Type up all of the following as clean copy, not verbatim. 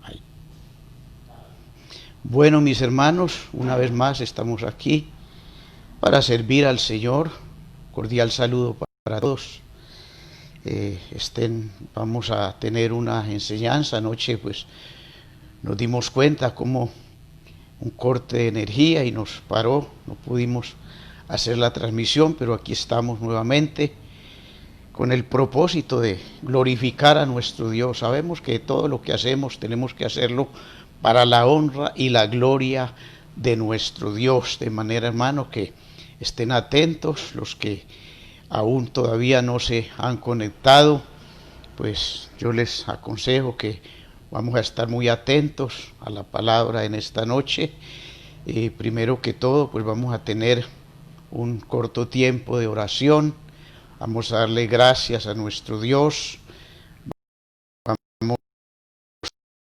Ahí. Bueno, mis hermanos, una vez más estamos aquí para servir al Señor. Cordial saludo para todos. Vamos a tener una enseñanza. Anoche pues nos dimos cuenta como un corte de energía y nos paró, no pudimos hacer la transmisión, pero aquí estamos nuevamente con el propósito de glorificar a nuestro Dios. Sabemos que todo lo que hacemos tenemos que hacerlo para la honra y la gloria de nuestro Dios, de manera, hermano, que estén atentos los que aún todavía no se han conectado. Pues yo les aconsejo que vamos a estar muy atentos a la palabra en esta noche. Primero que todo, pues vamos a tener un corto tiempo de oración. Vamos a darle gracias a nuestro Dios. Vamos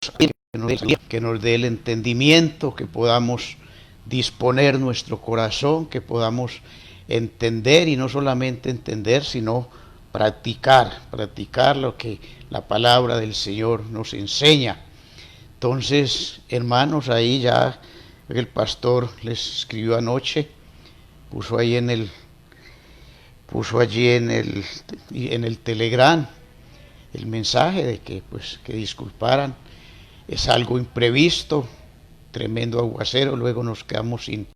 a que nos dé el entendimiento, que podamos disponer nuestro corazón, que podamos entender, y no solamente entender, sino practicar lo que la palabra del Señor nos enseña. Entonces, hermanos, ahí ya el pastor les escribió anoche, puso allí en el Telegram el mensaje de que pues que disculparan. Es algo imprevisto, tremendo aguacero, luego nos quedamos sin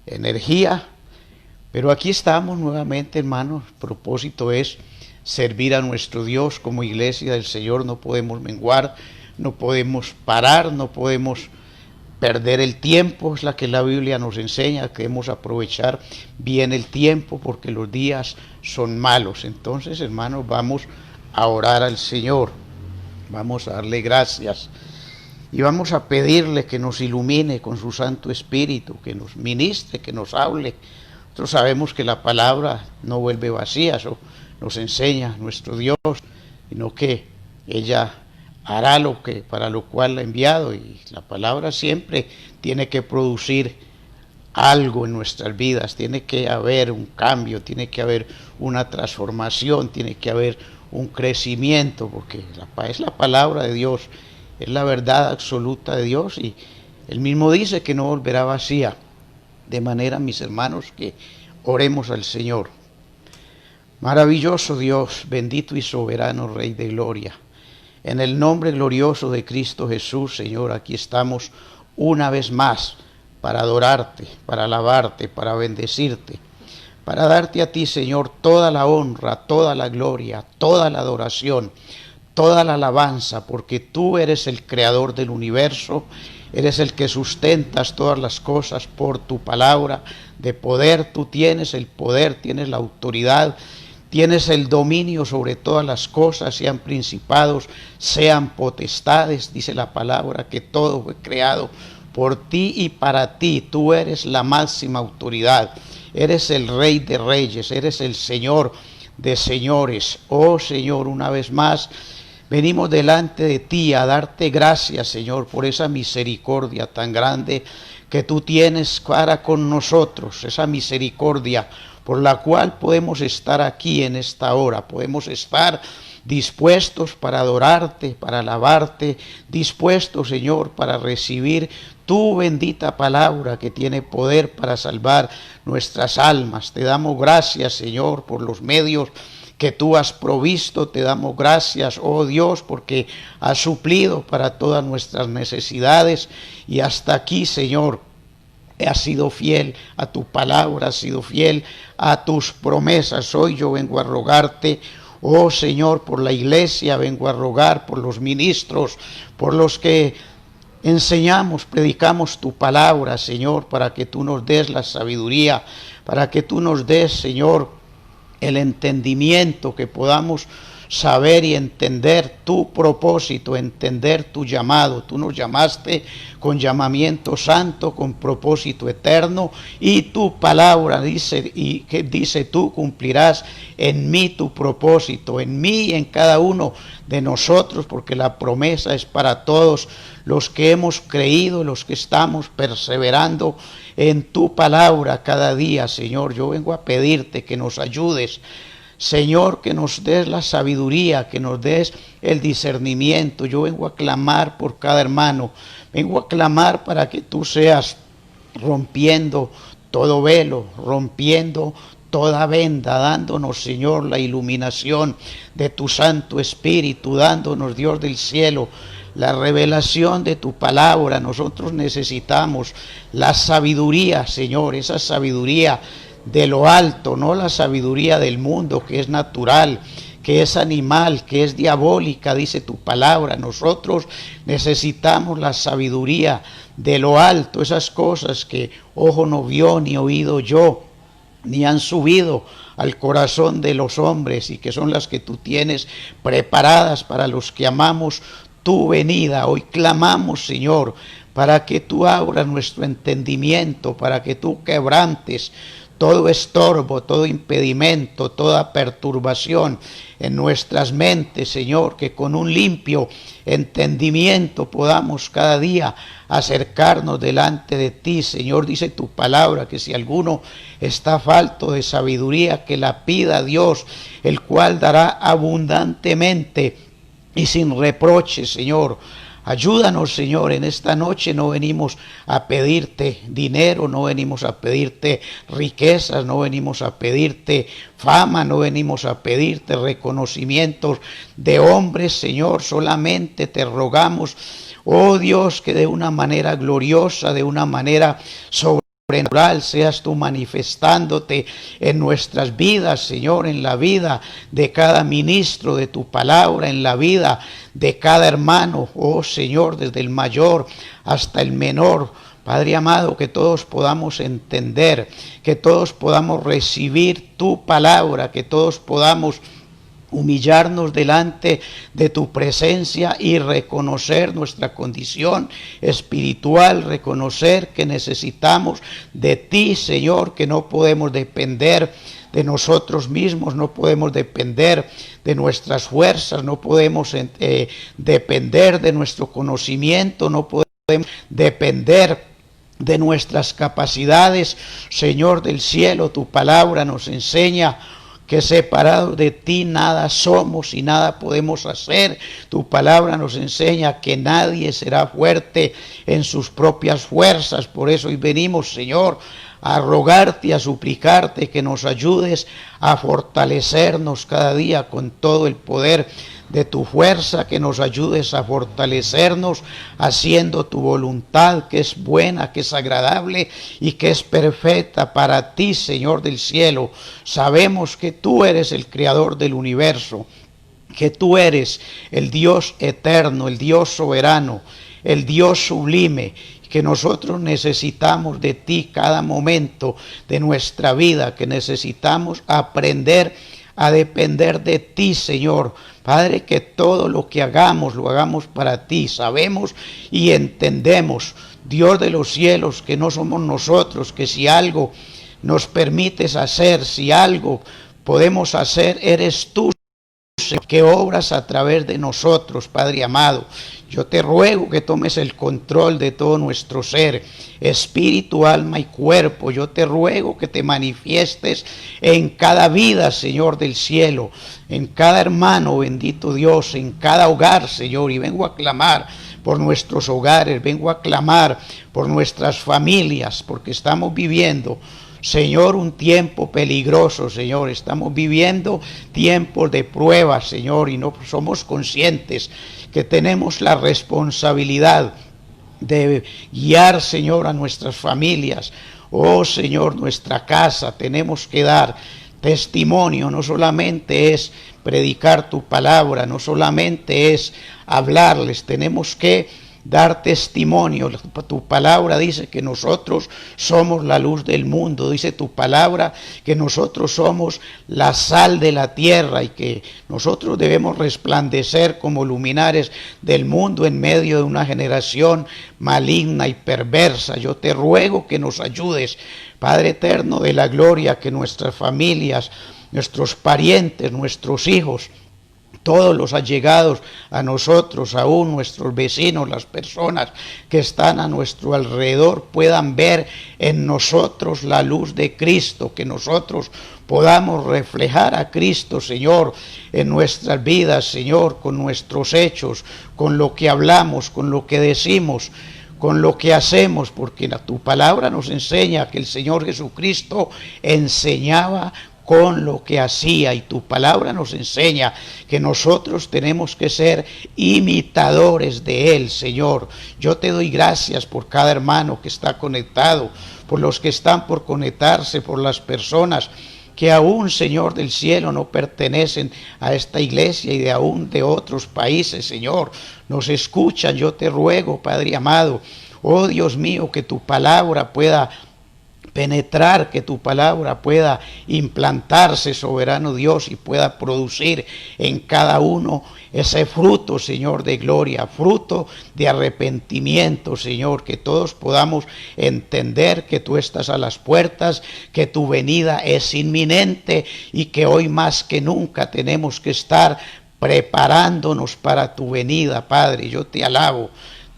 energía, pero aquí estamos nuevamente, hermanos. El propósito es servir a nuestro Dios como iglesia del Señor. No podemos menguar, no podemos parar, no podemos perder el tiempo. Es la que la Biblia nos enseña, que debemos aprovechar bien el tiempo porque los días son malos. Entonces, hermanos, vamos a orar al Señor, vamos a darle gracias y vamos a pedirle que nos ilumine con su Santo Espíritu, que nos ministre, que nos hable. Nosotros sabemos que la palabra no vuelve vacía, eso nos enseña nuestro Dios, sino que ella hará lo que para lo cual la ha enviado, y la palabra siempre tiene que producir algo en nuestras vidas. Tiene que haber un cambio, tiene que haber una transformación, tiene que haber un crecimiento, porque es la palabra de Dios, es la verdad absoluta de Dios, y Él mismo dice que no volverá vacía. De manera, mis hermanos, que oremos al Señor. Maravilloso Dios, bendito y soberano Rey de gloria, en el nombre glorioso de Cristo Jesús, Señor, aquí estamos una vez más para adorarte, para alabarte, para bendecirte, para darte a ti, Señor, toda la honra, toda la gloria, toda la adoración, toda la alabanza, porque tú eres el creador del universo, eres el que sustentas todas las cosas por tu palabra de poder. Tú tienes el poder, tienes la autoridad, tienes el dominio sobre todas las cosas, sean principados, sean potestades. Dice la palabra que todo fue creado por ti y para ti. Tú eres la máxima autoridad, eres el Rey de reyes, eres el Señor de señores. Oh Señor, una vez más venimos delante de ti a darte gracias, Señor, por esa misericordia tan grande que tú tienes para con nosotros, esa misericordia por la cual podemos estar aquí en esta hora, podemos estar dispuestos para adorarte, para alabarte, dispuestos, Señor, para recibir tu bendita palabra que tiene poder para salvar nuestras almas. Te damos gracias, Señor, por los medios que tú has provisto. Te damos gracias, oh Dios, porque has suplido para todas nuestras necesidades, y hasta aquí, Señor, has sido fiel a tu palabra, has sido fiel a tus promesas. Hoy yo vengo a rogarte, oh Señor, por la iglesia, vengo a rogar por los ministros, por los que enseñamos, predicamos tu palabra, Señor, para que tú nos des la sabiduría, para que tú nos des, Señor, el entendimiento, que podamos saber y entender tu propósito, entender tu llamado. Tú nos llamaste con llamamiento santo, con propósito eterno, y tu palabra dice, y que dice, tú cumplirás en mí tu propósito, en mí y en cada uno de nosotros, porque la promesa es para todos los que hemos creído, los que estamos perseverando en tu palabra cada día. Señor, yo vengo a pedirte que nos ayudes, Señor, que nos des la sabiduría, que nos des el discernimiento. Yo vengo a clamar por cada hermano, vengo a clamar para que tú seas rompiendo todo velo, rompiendo toda venda, dándonos, Señor, la iluminación de tu Santo Espíritu, dándonos, Dios del cielo, la revelación de tu palabra. Nosotros necesitamos la sabiduría, Señor, esa sabiduría de lo alto, no la sabiduría del mundo que es natural, que es animal, que es diabólica, dice tu palabra. Nosotros necesitamos la sabiduría de lo alto, esas cosas que ojo no vio ni oído yo, ni han subido al corazón de los hombres, y que son las que tú tienes preparadas para los que amamos tu venida. Hoy clamamos, Señor, para que tú abras nuestro entendimiento, para que tú quebrantes todo estorbo, todo impedimento, toda perturbación en nuestras mentes, Señor, que con un limpio entendimiento podamos cada día acercarnos delante de ti. Señor, dice tu palabra que si alguno está falto de sabiduría, que la pida a Dios, el cual dará abundantemente y sin reproche, Señor. Ayúdanos, Señor, en esta noche no venimos a pedirte dinero, no venimos a pedirte riquezas, no venimos a pedirte fama, no venimos a pedirte reconocimientos de hombres, Señor. Solamente te rogamos, oh Dios, que de una manera gloriosa, de una manera sobrenatural, seas tú manifestándote en nuestras vidas, Señor, en la vida de cada ministro de tu palabra, en la vida de cada hermano, oh Señor, desde el mayor hasta el menor. Padre amado, que todos podamos entender, que todos podamos recibir tu palabra, que todos podamos humillarnos delante de tu presencia y reconocer nuestra condición espiritual, reconocer que necesitamos de ti, Señor, que no podemos depender de nosotros mismos, no podemos depender de nuestras fuerzas, no podemos depender de nuestro conocimiento, no podemos depender de nuestras capacidades. Señor del cielo, tu palabra nos enseña que separados de ti nada somos y nada podemos hacer. Tu palabra nos enseña que nadie será fuerte en sus propias fuerzas. Por eso hoy venimos, Señor, a rogarte y a suplicarte que nos ayudes a fortalecernos cada día con todo el poder de tu fuerza, que nos ayudes a fortalecernos haciendo tu voluntad, que es buena, que es agradable y que es perfecta para ti, Señor del cielo. Sabemos que tú eres el creador del universo, que tú eres el Dios eterno, el Dios soberano, el Dios sublime, que nosotros necesitamos de ti cada momento de nuestra vida, que necesitamos aprender a depender de ti, Señor. Padre, que todo lo que hagamos, lo hagamos para ti. Sabemos y entendemos, Dios de los cielos, que no somos nosotros, que si algo nos permites hacer, si algo podemos hacer, eres tú, que obras a través de nosotros, Padre amado. Yo te ruego que tomes el control de todo nuestro ser, espíritu, alma y cuerpo. Yo te ruego que te manifiestes en cada vida, Señor del cielo, en cada hermano, bendito Dios, en cada hogar, Señor. Y vengo a clamar por nuestros hogares, vengo a clamar por nuestras familias, porque estamos viviendo, Señor, un tiempo peligroso, Señor. Estamos viviendo tiempos de pruebas, Señor, y no somos conscientes que tenemos la responsabilidad de guiar, Señor, a nuestras familias. Oh, Señor, nuestra casa, tenemos que dar testimonio. No solamente es predicar tu palabra, no solamente es hablarles, tenemos que dar testimonio. Tu palabra dice que nosotros somos la luz del mundo. Dice tu palabra que nosotros somos la sal de la tierra y que nosotros debemos resplandecer como luminares del mundo en medio de una generación maligna y perversa. Yo te ruego que nos ayudes, Padre eterno de la gloria, que nuestras familias, nuestros parientes, nuestros hijos todos los allegados a nosotros, aún nuestros vecinos, las personas que están a nuestro alrededor, puedan ver en nosotros la luz de Cristo, que nosotros podamos reflejar a Cristo, Señor, en nuestras vidas, Señor, con nuestros hechos, con lo que hablamos, con lo que decimos, con lo que hacemos, porque tu palabra nos enseña que el Señor Jesucristo enseñaba con lo que hacía, y tu palabra nos enseña que nosotros tenemos que ser imitadores de Él, Señor. Yo te doy gracias por cada hermano que está conectado, por los que están por conectarse, por las personas que aún, Señor del cielo, no pertenecen a esta iglesia y de aún de otros países, Señor, nos escuchan. Yo te ruego, Padre amado, oh Dios mío, que tu palabra pueda penetrar, que tu palabra pueda implantarse, soberano Dios, y pueda producir en cada uno ese fruto, Señor, de gloria, fruto de arrepentimiento, Señor, que todos podamos entender que tú estás a las puertas, que tu venida es inminente y que hoy más que nunca tenemos que estar preparándonos para tu venida, Padre. Yo te alabo.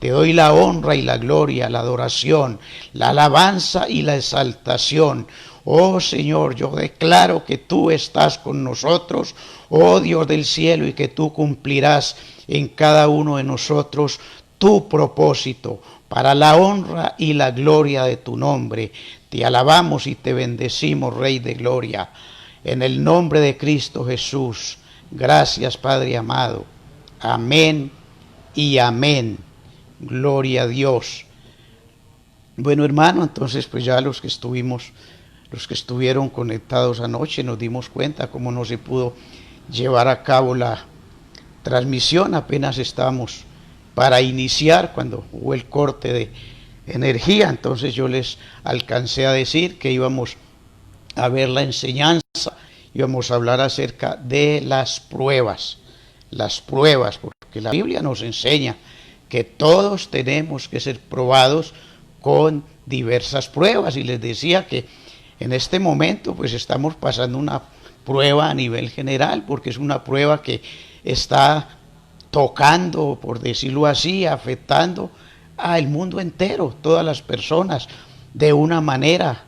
Te doy la honra y la gloria, la adoración, la alabanza y la exaltación. Oh Señor, yo declaro que tú estás con nosotros, oh Dios del cielo, y que tú cumplirás en cada uno de nosotros tu propósito para la honra y la gloria de tu nombre. Te alabamos y te bendecimos, Rey de gloria, en el nombre de Cristo Jesús. Gracias, Padre amado. Amén y amén. Gloria a Dios. Bueno, hermano, entonces pues ya los que estuvieron conectados anoche nos dimos cuenta cómo no se pudo llevar a cabo la transmisión. Apenas estábamos para iniciar cuando hubo el corte de energía. Entonces yo les alcancé a decir que íbamos a ver la enseñanza, íbamos a hablar acerca de las pruebas, porque la Biblia nos enseña que todos tenemos que ser probados con diversas pruebas, y les decía que en este momento pues estamos pasando una prueba a nivel general, porque es una prueba que está tocando, por decirlo así, afectando al mundo entero. Todas las personas de una manera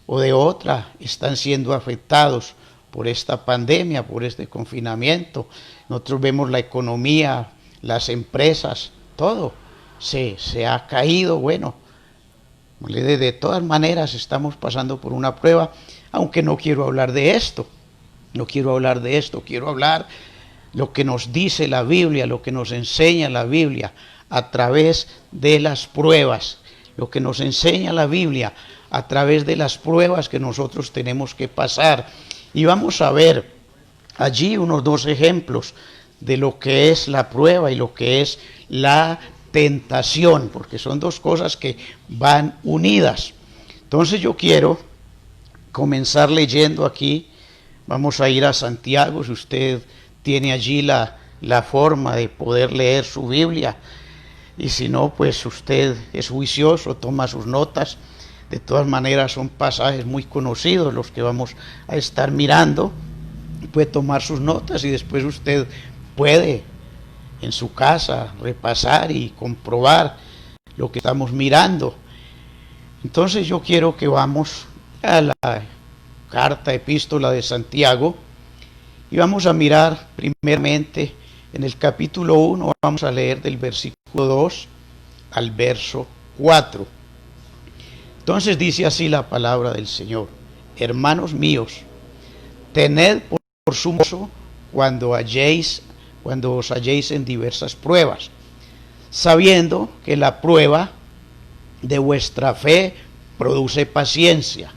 o de otra están siendo afectados por esta pandemia, por este confinamiento. Nosotros vemos la economía, las empresas, todo se ha caído. Bueno, de todas maneras estamos pasando por una prueba, aunque no quiero hablar de esto, quiero hablar lo que nos dice la Biblia, lo que nos enseña la Biblia a través de las pruebas, lo que nos enseña la Biblia a través de las pruebas que nosotros tenemos que pasar. Y vamos a ver allí unos dos ejemplos de lo que es la prueba y lo que es la tentación, porque son dos cosas que van unidas. Entonces yo quiero comenzar leyendo aquí. Vamos a ir a Santiago. Si usted tiene allí la forma de poder leer su Biblia, y si no, pues usted es juicioso, toma sus notas. De todas maneras son pasajes muy conocidos los que vamos a estar mirando. Puede tomar sus notas y después usted puede en su casa repasar y comprobar lo que estamos mirando. Entonces yo quiero que vamos a la carta epístola de Santiago y vamos a mirar primeramente en el capítulo 1, vamos a leer del versículo 2 al verso 4. Entonces dice así la palabra del Señor: hermanos míos, tened por sumo cuando os halléis en diversas pruebas, sabiendo que la prueba de vuestra fe produce paciencia,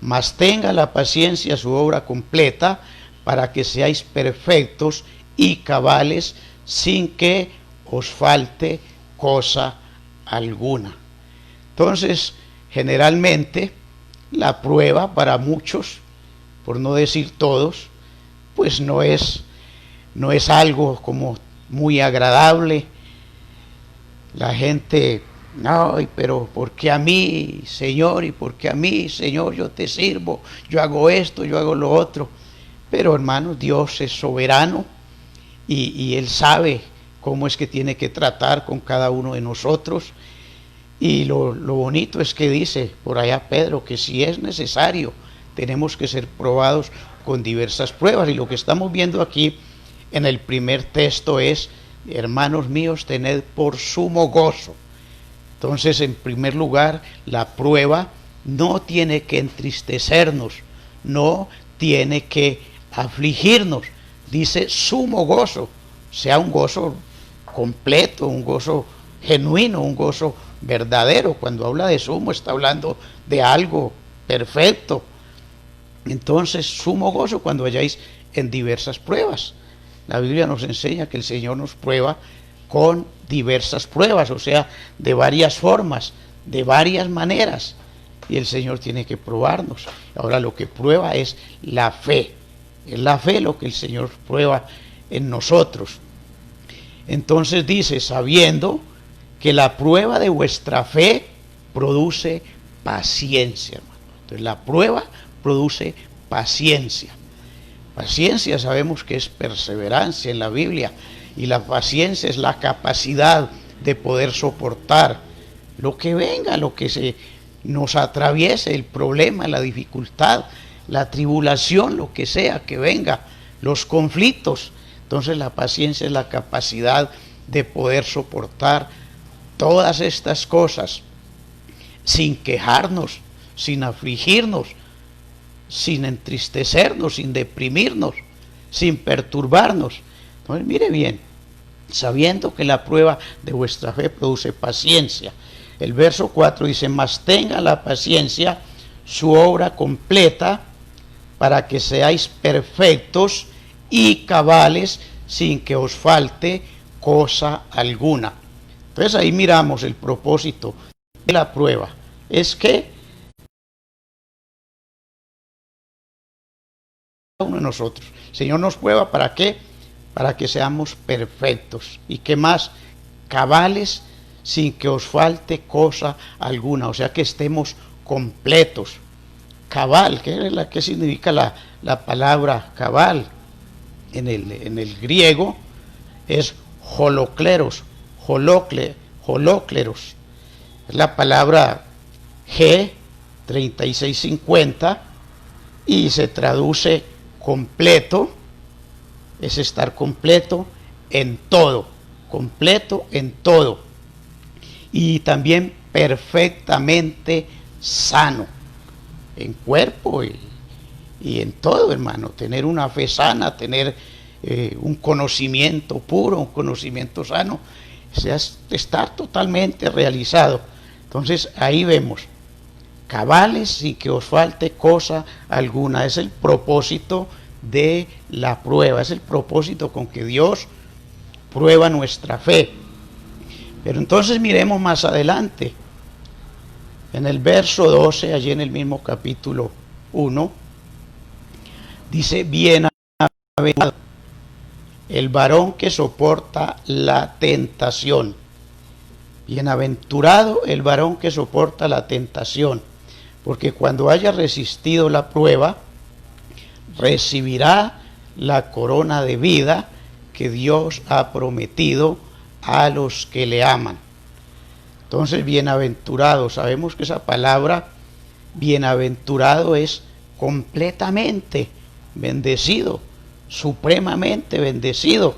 mas tenga la paciencia su obra completa, para que seáis perfectos y cabales, sin que os falte cosa alguna. Entonces, generalmente, la prueba para muchos, por no decir todos, pues no es algo como muy agradable. La gente, no, pero ¿por qué a mí, Señor? ¿Y por qué a mí, Señor? Yo te sirvo, yo hago esto, yo hago lo otro. Pero hermanos, Dios es soberano y Él sabe cómo es que tiene que tratar con cada uno de nosotros. Y lo bonito es que dice por allá Pedro que si es necesario tenemos que ser probados con diversas pruebas. Y lo que estamos viendo aquí en el primer texto es: hermanos míos, tened por sumo gozo. Entonces, en primer lugar, la prueba no tiene que entristecernos, no tiene que afligirnos. Dice sumo gozo, sea un gozo completo, un gozo genuino, un gozo verdadero. Cuando habla de sumo está hablando de algo perfecto. Entonces, sumo gozo cuando vayáis en diversas pruebas. La Biblia nos enseña que el Señor nos prueba con diversas pruebas, o sea, de varias formas, de varias maneras. Y el Señor tiene que probarnos. Ahora lo que prueba es la fe. Es la fe lo que el Señor prueba en nosotros. Entonces dice, sabiendo que la prueba de vuestra fe produce paciencia, hermano. Entonces la prueba produce paciencia. Paciencia sabemos que es perseverancia en la Biblia, y la paciencia es la capacidad de poder soportar lo que venga, lo que se nos atraviese, el problema, la dificultad, la tribulación, lo que sea que venga, los conflictos. Entonces la paciencia es la capacidad de poder soportar todas estas cosas sin quejarnos, sin afligirnos, sin entristecernos, sin deprimirnos, sin perturbarnos. Entonces mire bien, sabiendo que la prueba de vuestra fe produce paciencia. El verso 4 dice, mas tenga la paciencia su obra completa, para que seáis perfectos y cabales, sin que os falte cosa alguna. Entonces ahí miramos el propósito de la prueba. Es que uno de nosotros, el Señor nos prueba, ¿para qué? Para que seamos perfectos. ¿Y qué más? Cabales, sin que os falte cosa alguna. O sea, que estemos completos. Cabal, ¿qué significa la palabra cabal? En el griego es holokleros, holócleros. Es la palabra G3650 y se traduce completo, es estar completo en todo, completo en todo. Y también perfectamente sano, en cuerpo y en todo, hermano. Tener una fe sana, tener un conocimiento puro, un conocimiento sano, o sea, estar totalmente realizado. Entonces ahí vemos, cabales sin que os falte cosa alguna. Es el propósito de la prueba, es el propósito con que Dios prueba nuestra fe. Pero entonces miremos más adelante, en el verso 12, allí en el mismo capítulo 1, dice, bienaventurado el varón que soporta la tentación. Bienaventurado el varón que soporta la tentación, porque cuando haya resistido la prueba, recibirá la corona de vida que Dios ha prometido a los que le aman. Entonces, bienaventurado, sabemos que esa palabra bienaventurado es completamente bendecido, supremamente bendecido.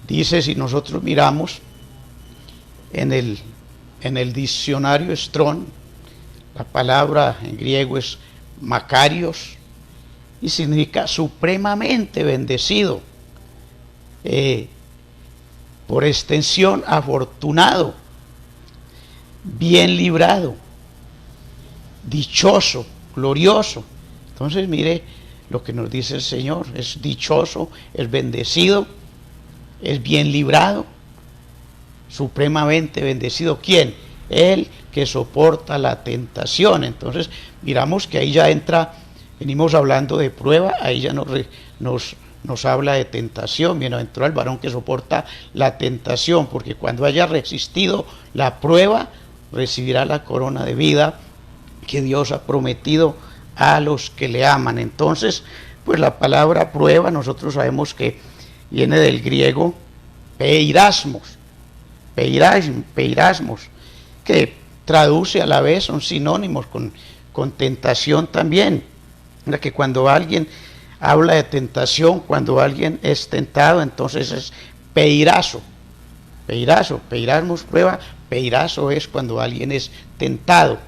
Dice, si nosotros miramos en el diccionario Strong, la palabra en griego es makarios y significa supremamente bendecido. Por extensión, afortunado, bien librado, dichoso, glorioso. Entonces mire lo que nos dice el Señor, es dichoso, es bendecido, es bien librado, supremamente bendecido. ¿Quién? El que soporta la tentación. Entonces miramos que ahí ya entra, venimos hablando de prueba, ahí ya nos habla de tentación. Bienaventurado el varón que soporta la tentación, porque cuando haya resistido la prueba, recibirá la corona de vida que Dios ha prometido a los que le aman. Entonces, pues la palabra prueba, nosotros sabemos que viene del griego peirasmos, peirasmos, que traduce a la vez, son sinónimos con tentación también. Mira que cuando alguien habla de tentación, cuando alguien es tentado, entonces es peirazo, peirasmos prueba, peirazo es cuando alguien es tentado.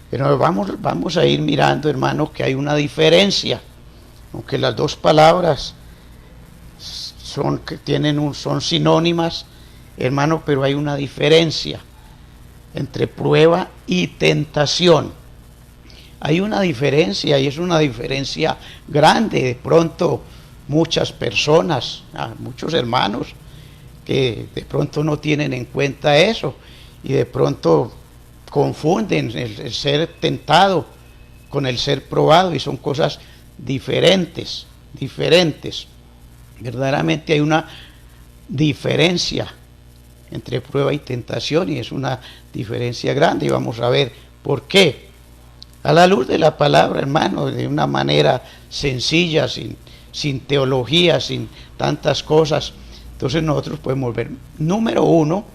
Pero vamos a ir mirando, hermano, que hay una diferencia, aunque las dos palabras son sinónimas, hermano, pero hay una diferencia entre prueba y tentación. Hay una diferencia, y es una diferencia grande. De pronto muchas personas, muchos hermanos, que de pronto no tienen en cuenta eso, y de pronto confunden el ser tentado con el ser probado, y son cosas diferentes. Verdaderamente hay una diferencia entre prueba y tentación, y es una diferencia grande, y vamos a ver por qué. A la luz de la palabra, hermano, de una manera sencilla, sin teología, sin tantas cosas, entonces nosotros podemos ver, número uno,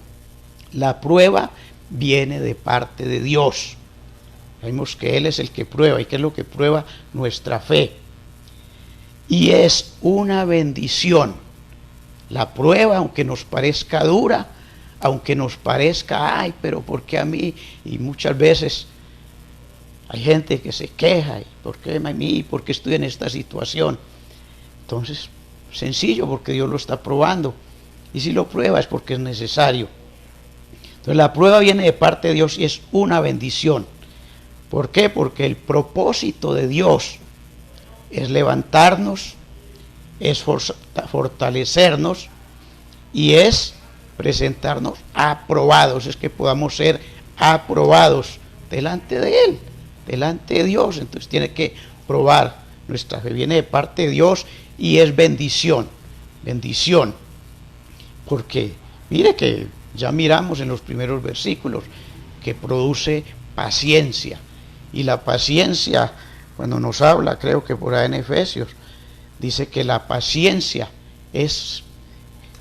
la prueba viene de parte de Dios. Vemos que Él es el que prueba, y que es lo que prueba nuestra fe. Y es una bendición. La prueba, aunque nos parezca dura, aunque nos parezca, ay, pero ¿por qué a mí? Y muchas veces hay gente que se queja, ¿por qué a mí? ¿Por qué estoy en esta situación? Entonces, sencillo, porque Dios lo está probando. Y si lo prueba es porque es necesario. Entonces la prueba viene de parte de Dios y es una bendición. ¿Por qué? Porque el propósito de Dios es levantarnos, es fortalecernos y es presentarnos aprobados, es que podamos ser aprobados delante de Él, delante de Dios. Entonces tiene que probar nuestra fe, viene de parte de Dios y es bendición, porque mire que ya miramos en los primeros versículos que produce paciencia, y la paciencia, cuando nos habla, creo que por ahí en Efesios, dice que la paciencia es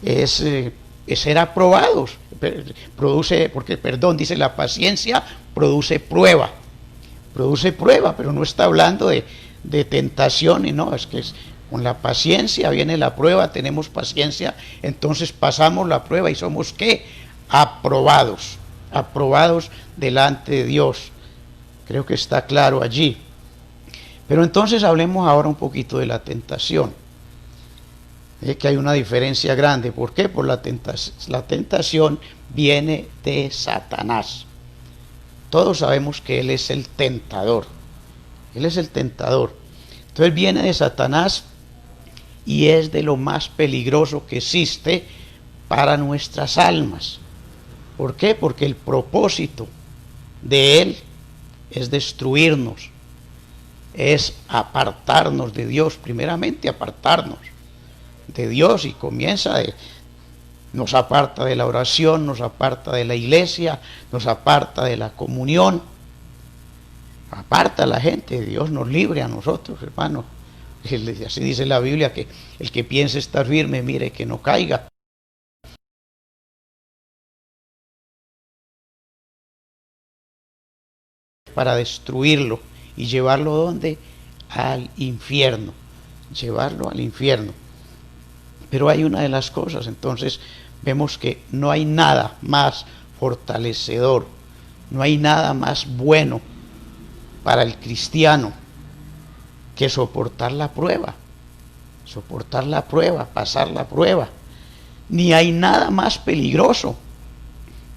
ser aprobados, dice la paciencia produce prueba, pero no está hablando de tentación, y no, es que con la paciencia viene la prueba, tenemos paciencia, entonces pasamos la prueba y somos ¿qué? Aprobados delante de Dios. Creo que está claro allí. Pero entonces hablemos ahora un poquito de la tentación. Que hay una diferencia grande. ¿Por qué? Por la tentación viene de Satanás. Todos sabemos que Él es el tentador. Entonces viene de Satanás y es de lo más peligroso que existe para nuestras almas. ¿Por qué? Porque el propósito de Él es destruirnos, es apartarnos de Dios, primeramente apartarnos de Dios, y nos aparta de la oración, nos aparta de la iglesia, nos aparta de la comunión, aparta a la gente. Dios nos libre a nosotros, hermano. Así dice la Biblia, que el que piense estar firme, mire que no caiga. Para destruirlo y llevarlo ¿dónde? Al infierno, Pero hay una de las cosas, entonces vemos que no hay nada más fortalecedor, no hay nada más bueno para el cristiano que soportar la prueba, pasar la prueba. Ni hay nada más peligroso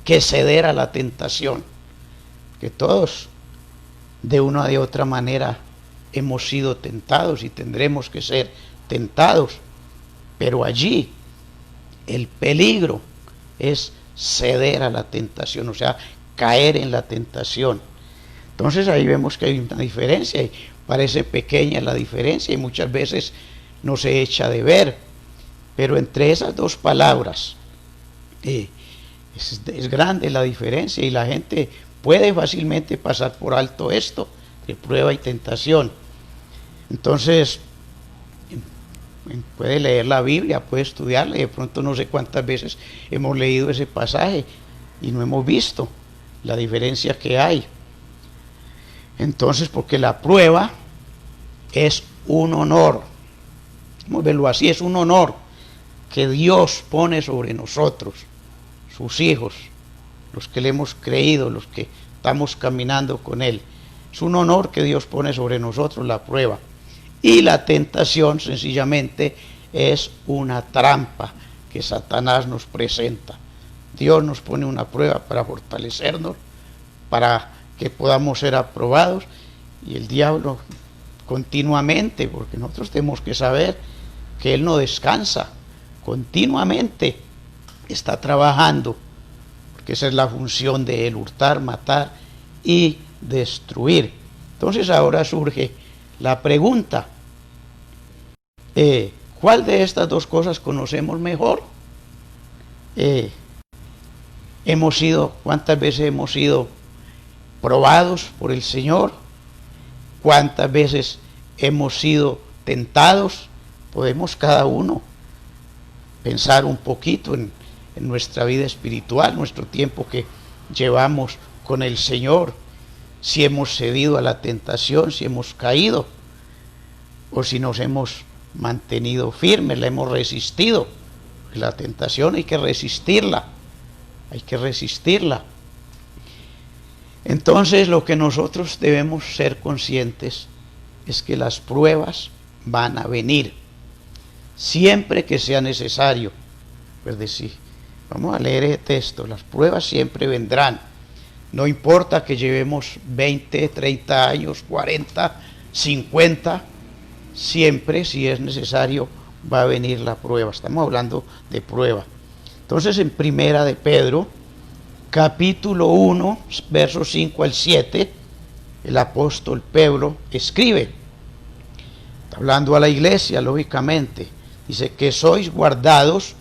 que ceder a la tentación, que todos de una o de otra manera hemos sido tentados y tendremos que ser tentados, pero allí el peligro es ceder a la tentación, o sea, caer en la tentación. Entonces ahí vemos que hay una diferencia, y parece pequeña la diferencia y muchas veces no se echa de ver, pero entre esas dos palabras es grande la diferencia, y la gente puede fácilmente pasar por alto esto de prueba y tentación. Entonces puede leer la Biblia, puede estudiarla, y de pronto no sé cuántas veces hemos leído ese pasaje y no hemos visto la diferencia que hay. Entonces, porque la prueba es un honor, vamos a verlo así, es un honor que Dios pone sobre nosotros, sus hijos, los que le hemos creído, los que estamos caminando con Él. Es un honor que Dios pone sobre nosotros la prueba. Y la tentación sencillamente es una trampa que Satanás nos presenta. Dios nos pone una prueba para fortalecernos, para que podamos ser aprobados, y el diablo continuamente, porque nosotros tenemos que saber que Él no descansa, continuamente está trabajando, porque esa es la función de Él, hurtar, matar y destruir. Entonces ahora surge la pregunta, ¿cuál de estas dos cosas conocemos mejor? ¿Cuántas veces hemos sido probados por el Señor? ¿Cuántas veces hemos sido tentados? Podemos cada uno pensar un poquito en nuestra vida espiritual, nuestro tiempo que llevamos con el Señor, si hemos cedido a la tentación, si hemos caído, o si nos hemos mantenido firmes, la hemos resistido. La tentación hay que resistirla, hay que resistirla. Entonces lo que nosotros debemos ser conscientes es que las pruebas van a venir, siempre que sea necesario. Pues decir, vamos a leer el texto, las pruebas siempre vendrán, no importa que llevemos 20, 30 años, 40, 50, siempre, si es necesario, va a venir la prueba. Estamos hablando de prueba. Entonces, en Primera de Pedro, capítulo 1, versos 5 al 7, el apóstol Pedro escribe, está hablando a la iglesia, lógicamente, dice que sois guardados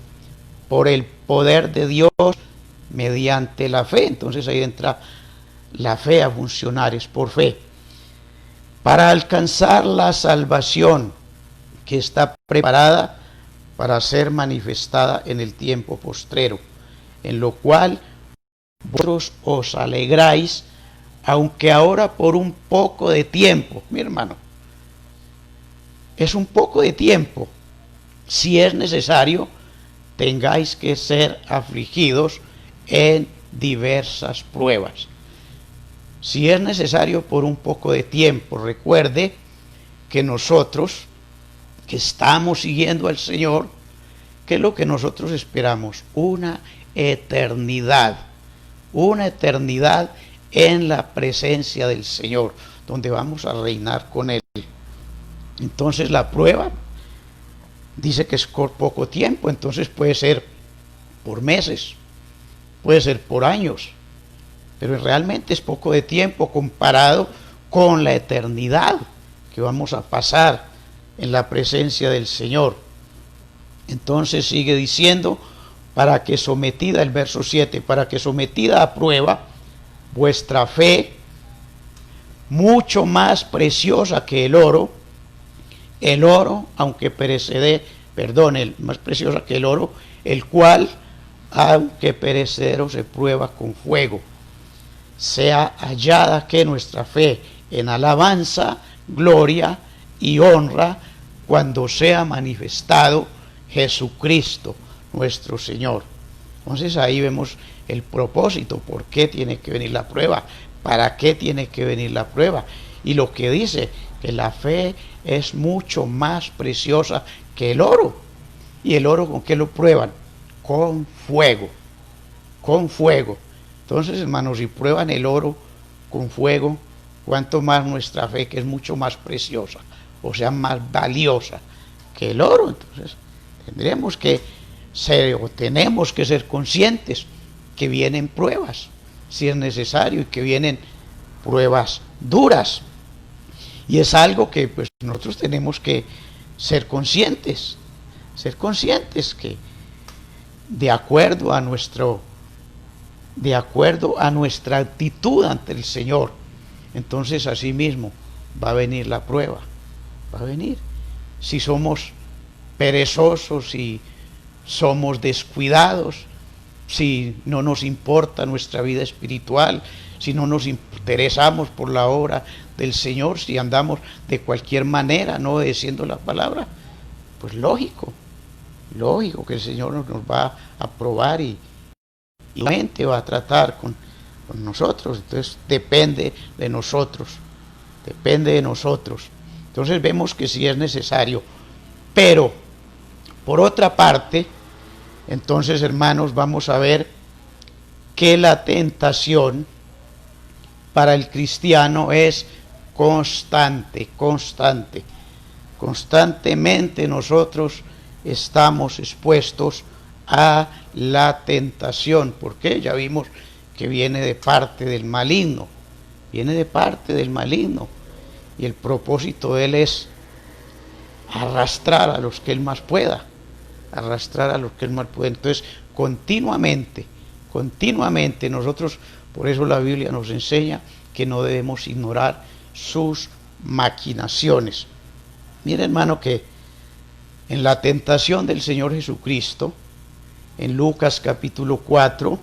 por el poder de Dios mediante la fe. Entonces ahí entra la fe a funcionar, es por fe, para alcanzar la salvación que está preparada para ser manifestada en el tiempo postrero, en lo cual vosotros os alegráis, aunque ahora por un poco de tiempo, mi hermano, es un poco de tiempo, si es necesario, tengáis que ser afligidos en diversas pruebas. Si es necesario por un poco de tiempo, recuerde que nosotros, que estamos siguiendo al Señor, ¿qué es lo que nosotros esperamos? Una eternidad en la presencia del Señor, donde vamos a reinar con Él. Entonces la prueba dice que es por poco tiempo, entonces puede ser por meses, puede ser por años, pero realmente es poco de tiempo comparado con la eternidad que vamos a pasar en la presencia del Señor. Entonces sigue diciendo, para que sometida, el verso 7, para que sometida a prueba vuestra fe, mucho más preciosa que el oro, aunque más preciosa que el oro, el cual, aunque perecedero, se prueba con fuego, sea hallada que nuestra fe en alabanza, gloria y honra cuando sea manifestado Jesucristo nuestro Señor. Entonces ahí vemos el propósito, por qué tiene que venir la prueba, para qué tiene que venir la prueba, y lo que dice que la fe es mucho más preciosa que el oro. ¿Y el oro con qué lo prueban? Con fuego, con fuego. Entonces, hermanos, si prueban el oro con fuego, cuánto más nuestra fe, que es mucho más preciosa, o sea, más valiosa que el oro. Entonces tenemos que ser conscientes que vienen pruebas, si es necesario, y que vienen pruebas duras, y es algo que pues nosotros tenemos que ser conscientes que de acuerdo a nuestra actitud ante el Señor, entonces así mismo va a venir la prueba, va a venir. Si somos perezosos, si somos descuidados, si no nos importa nuestra vida espiritual, si no nos interesamos por la obra del Señor, si andamos de cualquier manera no obedeciendo la palabra, pues lógico que el Señor nos va a probar y la gente va a tratar con nosotros. Entonces depende de nosotros. Entonces vemos que sí es necesario. Pero, por otra parte, entonces, hermanos, vamos a ver que la tentación para el cristiano es constante. Constantemente nosotros estamos expuestos a la tentación. ¿Por qué? Ya vimos que viene de parte del maligno. Y el propósito de él es arrastrar a los que él más pueda. Entonces, continuamente nosotros, por eso la Biblia nos enseña que no debemos ignorar sus maquinaciones. Mira, hermano, que en la tentación del Señor Jesucristo, en Lucas capítulo 4,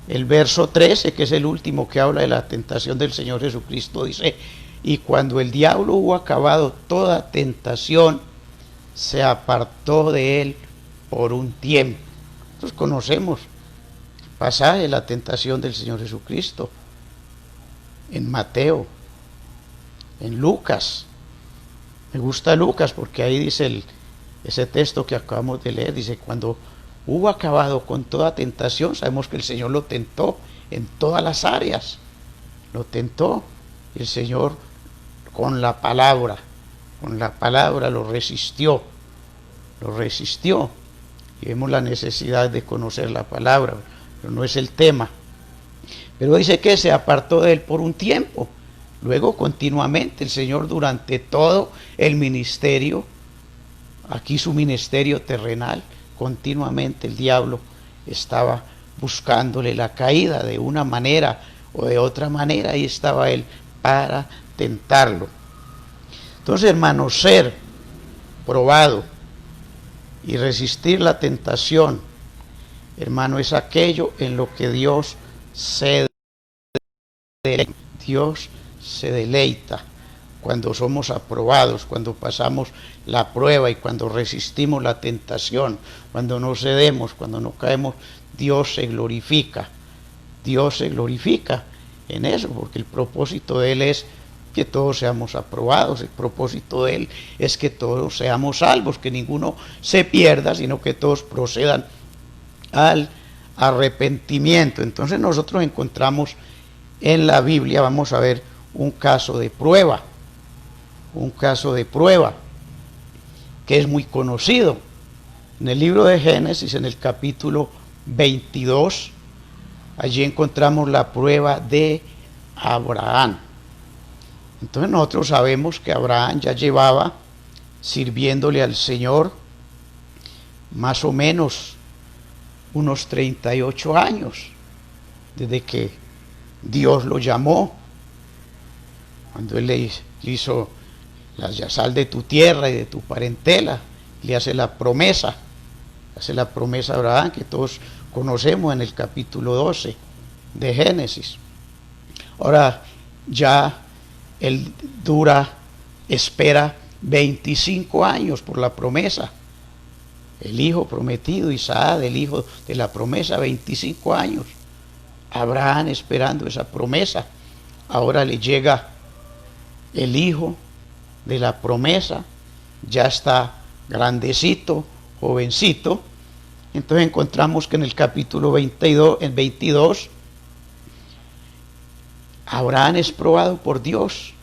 el verso 13, que es el último que habla de la tentación del Señor Jesucristo, dice: y cuando el diablo hubo acabado toda tentación, se apartó de él por un tiempo. Nosotros conocemos el pasaje de la tentación del Señor Jesucristo en Mateo, en Lucas. Me gusta Lucas porque ahí dice ese texto que acabamos de leer, dice: cuando hubo acabado con toda tentación, sabemos que el Señor lo tentó en todas las áreas, y el Señor con la palabra lo resistió, y vemos la necesidad de conocer la palabra, pero no es el tema. Pero dice que se apartó de él por un tiempo. Luego continuamente el Señor, durante todo el ministerio, aquí su ministerio terrenal, continuamente el diablo estaba buscándole la caída de una manera o de otra manera, y estaba él para tentarlo. Entonces, hermanos, ser probado y resistir la tentación, hermano, es aquello en lo que Dios se deleita cuando somos aprobados, cuando pasamos la prueba y cuando resistimos la tentación, cuando no cedemos, cuando no caemos. Dios se glorifica en eso, porque el propósito de él es que todos seamos aprobados. El propósito de él es que todos seamos salvos, que ninguno se pierda, sino que todos procedan al arrepentimiento. Entonces nosotros encontramos en la Biblia, vamos a ver un caso de prueba que es muy conocido. En el libro de Génesis, en el capítulo 22, allí encontramos la prueba de Abraham. Entonces nosotros sabemos que Abraham ya llevaba sirviéndole al Señor más o menos unos 38 años, desde que Dios lo llamó, cuando él le hizo: ya sal de tu tierra y de tu parentela, le hace la promesa a Abraham, que todos conocemos en el capítulo 12 de Génesis. Ahora ya él espera 25 años por la promesa. El hijo prometido, Isaac, el hijo de la promesa, 25 años. Abraham esperando esa promesa. Ahora le llega el hijo de la promesa, ya está grandecito, jovencito. Entonces encontramos que en el capítulo 22, Abraham es probado por Dios,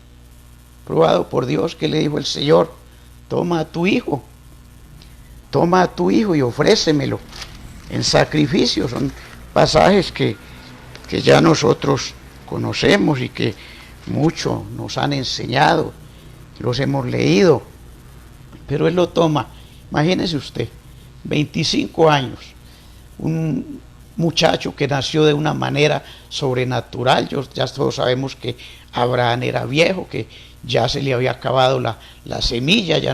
que le dijo el Señor: toma a tu hijo y ofrécemelo en sacrificio. Son pasajes que ya nosotros conocemos y que mucho nos han enseñado, los hemos leído, pero él lo toma. Imagínese usted, 25 años, un muchacho que nació de una manera sobrenatural. Ya todos sabemos que Abraham era viejo, que ya se le había acabado la semilla, ya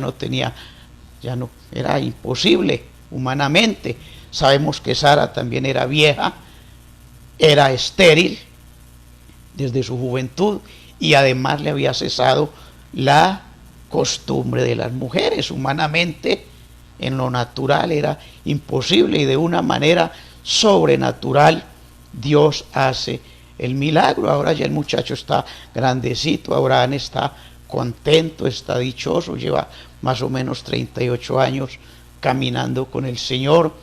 ya no, era imposible humanamente. Sabemos que Sara también era vieja, era estéril desde su juventud y además le había cesado la costumbre de las mujeres. Humanamente, en lo natural era imposible, y de una manera sobrenatural Dios hace el milagro. Ahora ya el muchacho está grandecito, Abraham está contento, está dichoso, lleva más o menos 38 años caminando con el Señor,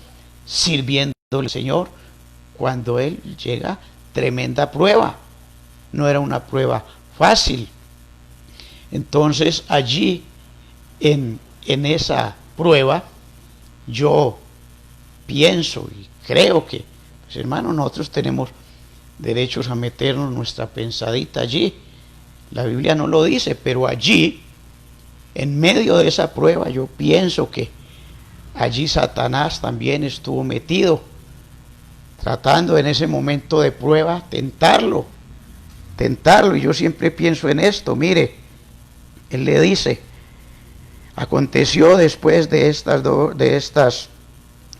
sirviendo al Señor, cuando él llega tremenda prueba. No era una prueba fácil. Entonces allí en esa prueba yo pienso y creo que, pues, hermano, nosotros tenemos derechos a meternos nuestra pensadita allí. La Biblia no lo dice, pero allí, en medio de esa prueba, yo pienso que allí Satanás también estuvo metido, tratando en ese momento de prueba tentarlo. Y yo siempre pienso en esto. Mire, él le dice: aconteció después de estas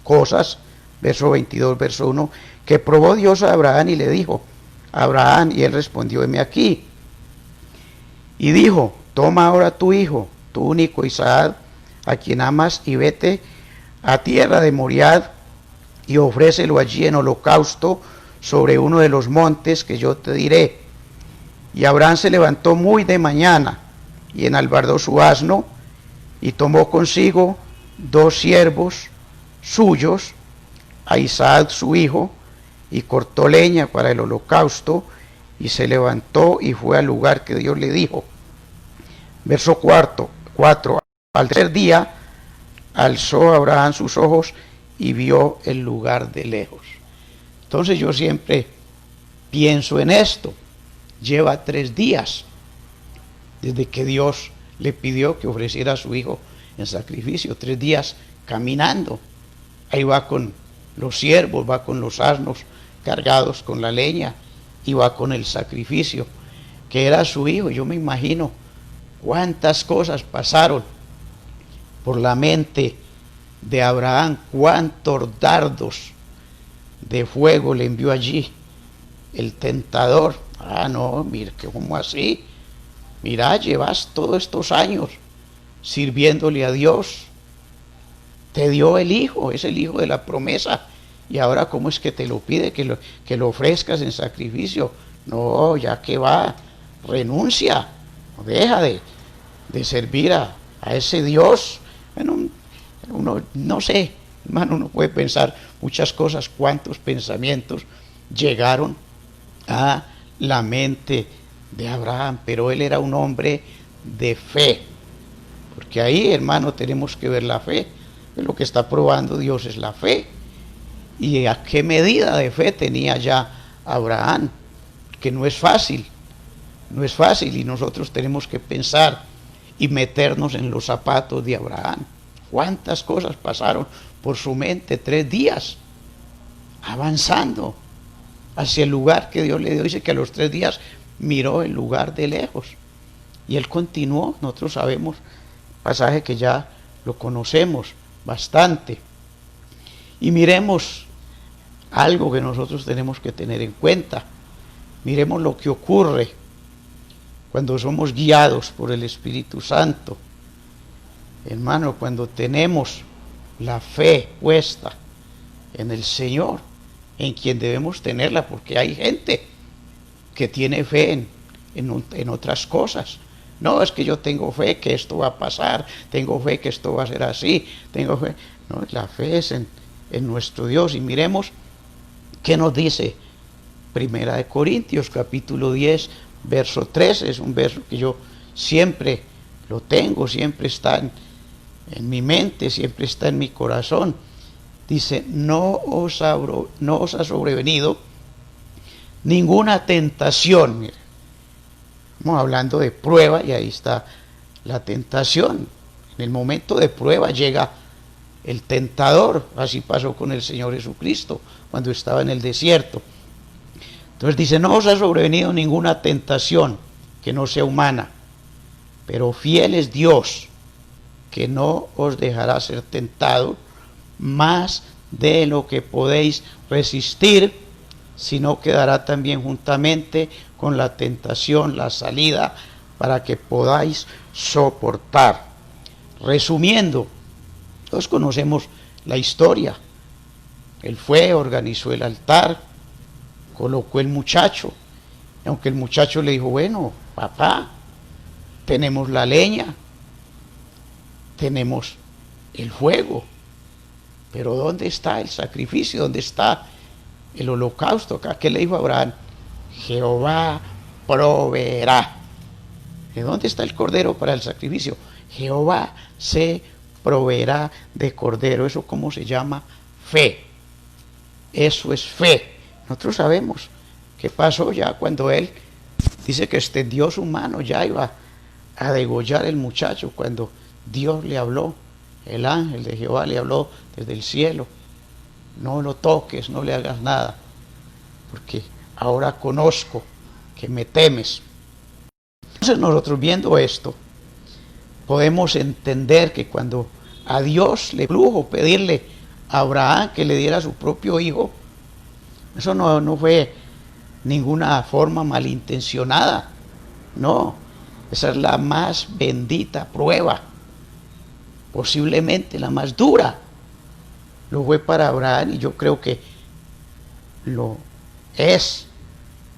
cosas, verso 22, verso 1, que probó Dios a Abraham y le dijo: Abraham, y él respondió: heme aquí. Y dijo: toma ahora tu hijo, tu único Isaac, a quien amas, y vete a tierra de Moriad y ofrécelo allí en holocausto sobre uno de los montes que yo te diré. Y Abraham se levantó muy de mañana y enalbardó su asno y tomó consigo 2 siervos suyos, a Isaac su hijo, y cortó leña para el holocausto, y se levantó y fue al lugar que Dios le dijo. Verso 4. Al tercer día alzó Abraham sus ojos y vio el lugar de lejos. Entonces yo siempre pienso en esto. Lleva 3 días desde que Dios le pidió que ofreciera a su hijo en sacrificio. 3 días caminando. Ahí va con los siervos, va con los asnos cargados con la leña, y va con el sacrificio que era su hijo. Yo me imagino cuántas cosas pasaron por la mente de Abraham, cuántos dardos de fuego le envió allí el tentador. No, mira, que como así, mira, llevas todos estos años sirviéndole a Dios, te dio el hijo, es el hijo de la promesa, y ahora cómo es que te lo pide, que lo ofrezcas en sacrificio. No, ya que va, renuncia, deja de servir a ese Dios. Bueno, uno no sé, hermano, uno puede pensar muchas cosas, cuántos pensamientos llegaron a la mente de Abraham, pero él era un hombre de fe, porque ahí, hermano, tenemos que ver la fe. Lo que está probando Dios es la fe, y a qué medida de fe tenía ya Abraham, que no es fácil, y nosotros tenemos que pensar y meternos en los zapatos de Abraham. Cuántas cosas pasaron por su mente. 3 días avanzando hacia el lugar que Dios le dio. Dice que a los 3 días miró el lugar de lejos, y él continuó. Nosotros sabemos, pasaje que ya lo conocemos bastante. Y miremos algo que nosotros tenemos que tener en cuenta. Miremos lo que ocurre cuando somos guiados por el Espíritu Santo. Hermano, cuando tenemos la fe puesta en el Señor, en quien debemos tenerla, porque hay gente que tiene fe en otras cosas. No, es que yo tengo fe que esto va a pasar, tengo fe que esto va a ser así, tengo fe. No, la fe es en nuestro Dios. Y miremos qué nos dice Primera de Corintios, capítulo 10, verso 13. Es un verso que yo siempre lo tengo, siempre está en mi mente, siempre está en mi corazón. Dice: no os ha sobrevenido ninguna tentación. Mira, estamos hablando de prueba, y ahí está la tentación. En el momento de prueba llega el tentador. Así pasó con el Señor Jesucristo cuando estaba en el desierto. Entonces dice: no os ha sobrevenido ninguna tentación que no sea humana, pero fiel es Dios, que no os dejará ser tentado más de lo que podéis resistir, sino que dará también juntamente con la tentación la salida para que podáis soportar. Resumiendo, todos conocemos la historia. Él fue, organizó el altar, colocó el muchacho, y aunque el muchacho le dijo, bueno, papá, tenemos la leña, tenemos el fuego, pero ¿dónde está el sacrificio? ¿Dónde está el holocausto? Acá, ¿qué le dijo Abraham? Jehová proveerá. ¿De dónde está el cordero para el sacrificio? Jehová se proveerá de cordero. ¿Eso cómo se llama? Fe. Eso es fe. Nosotros sabemos qué pasó ya cuando él dice que extendió su mano, ya iba a degollar el muchacho, cuando Dios le habló, el ángel de Jehová le habló desde el cielo: no lo toques, no le hagas nada, porque ahora conozco que me temes. Entonces nosotros, viendo esto, podemos entender que cuando a Dios le plugo pedirle a Abraham que le diera su propio hijo, eso no fue ninguna forma malintencionada, no, esa es la más bendita prueba, posiblemente la más dura, lo fue para Abraham, y yo creo que lo es.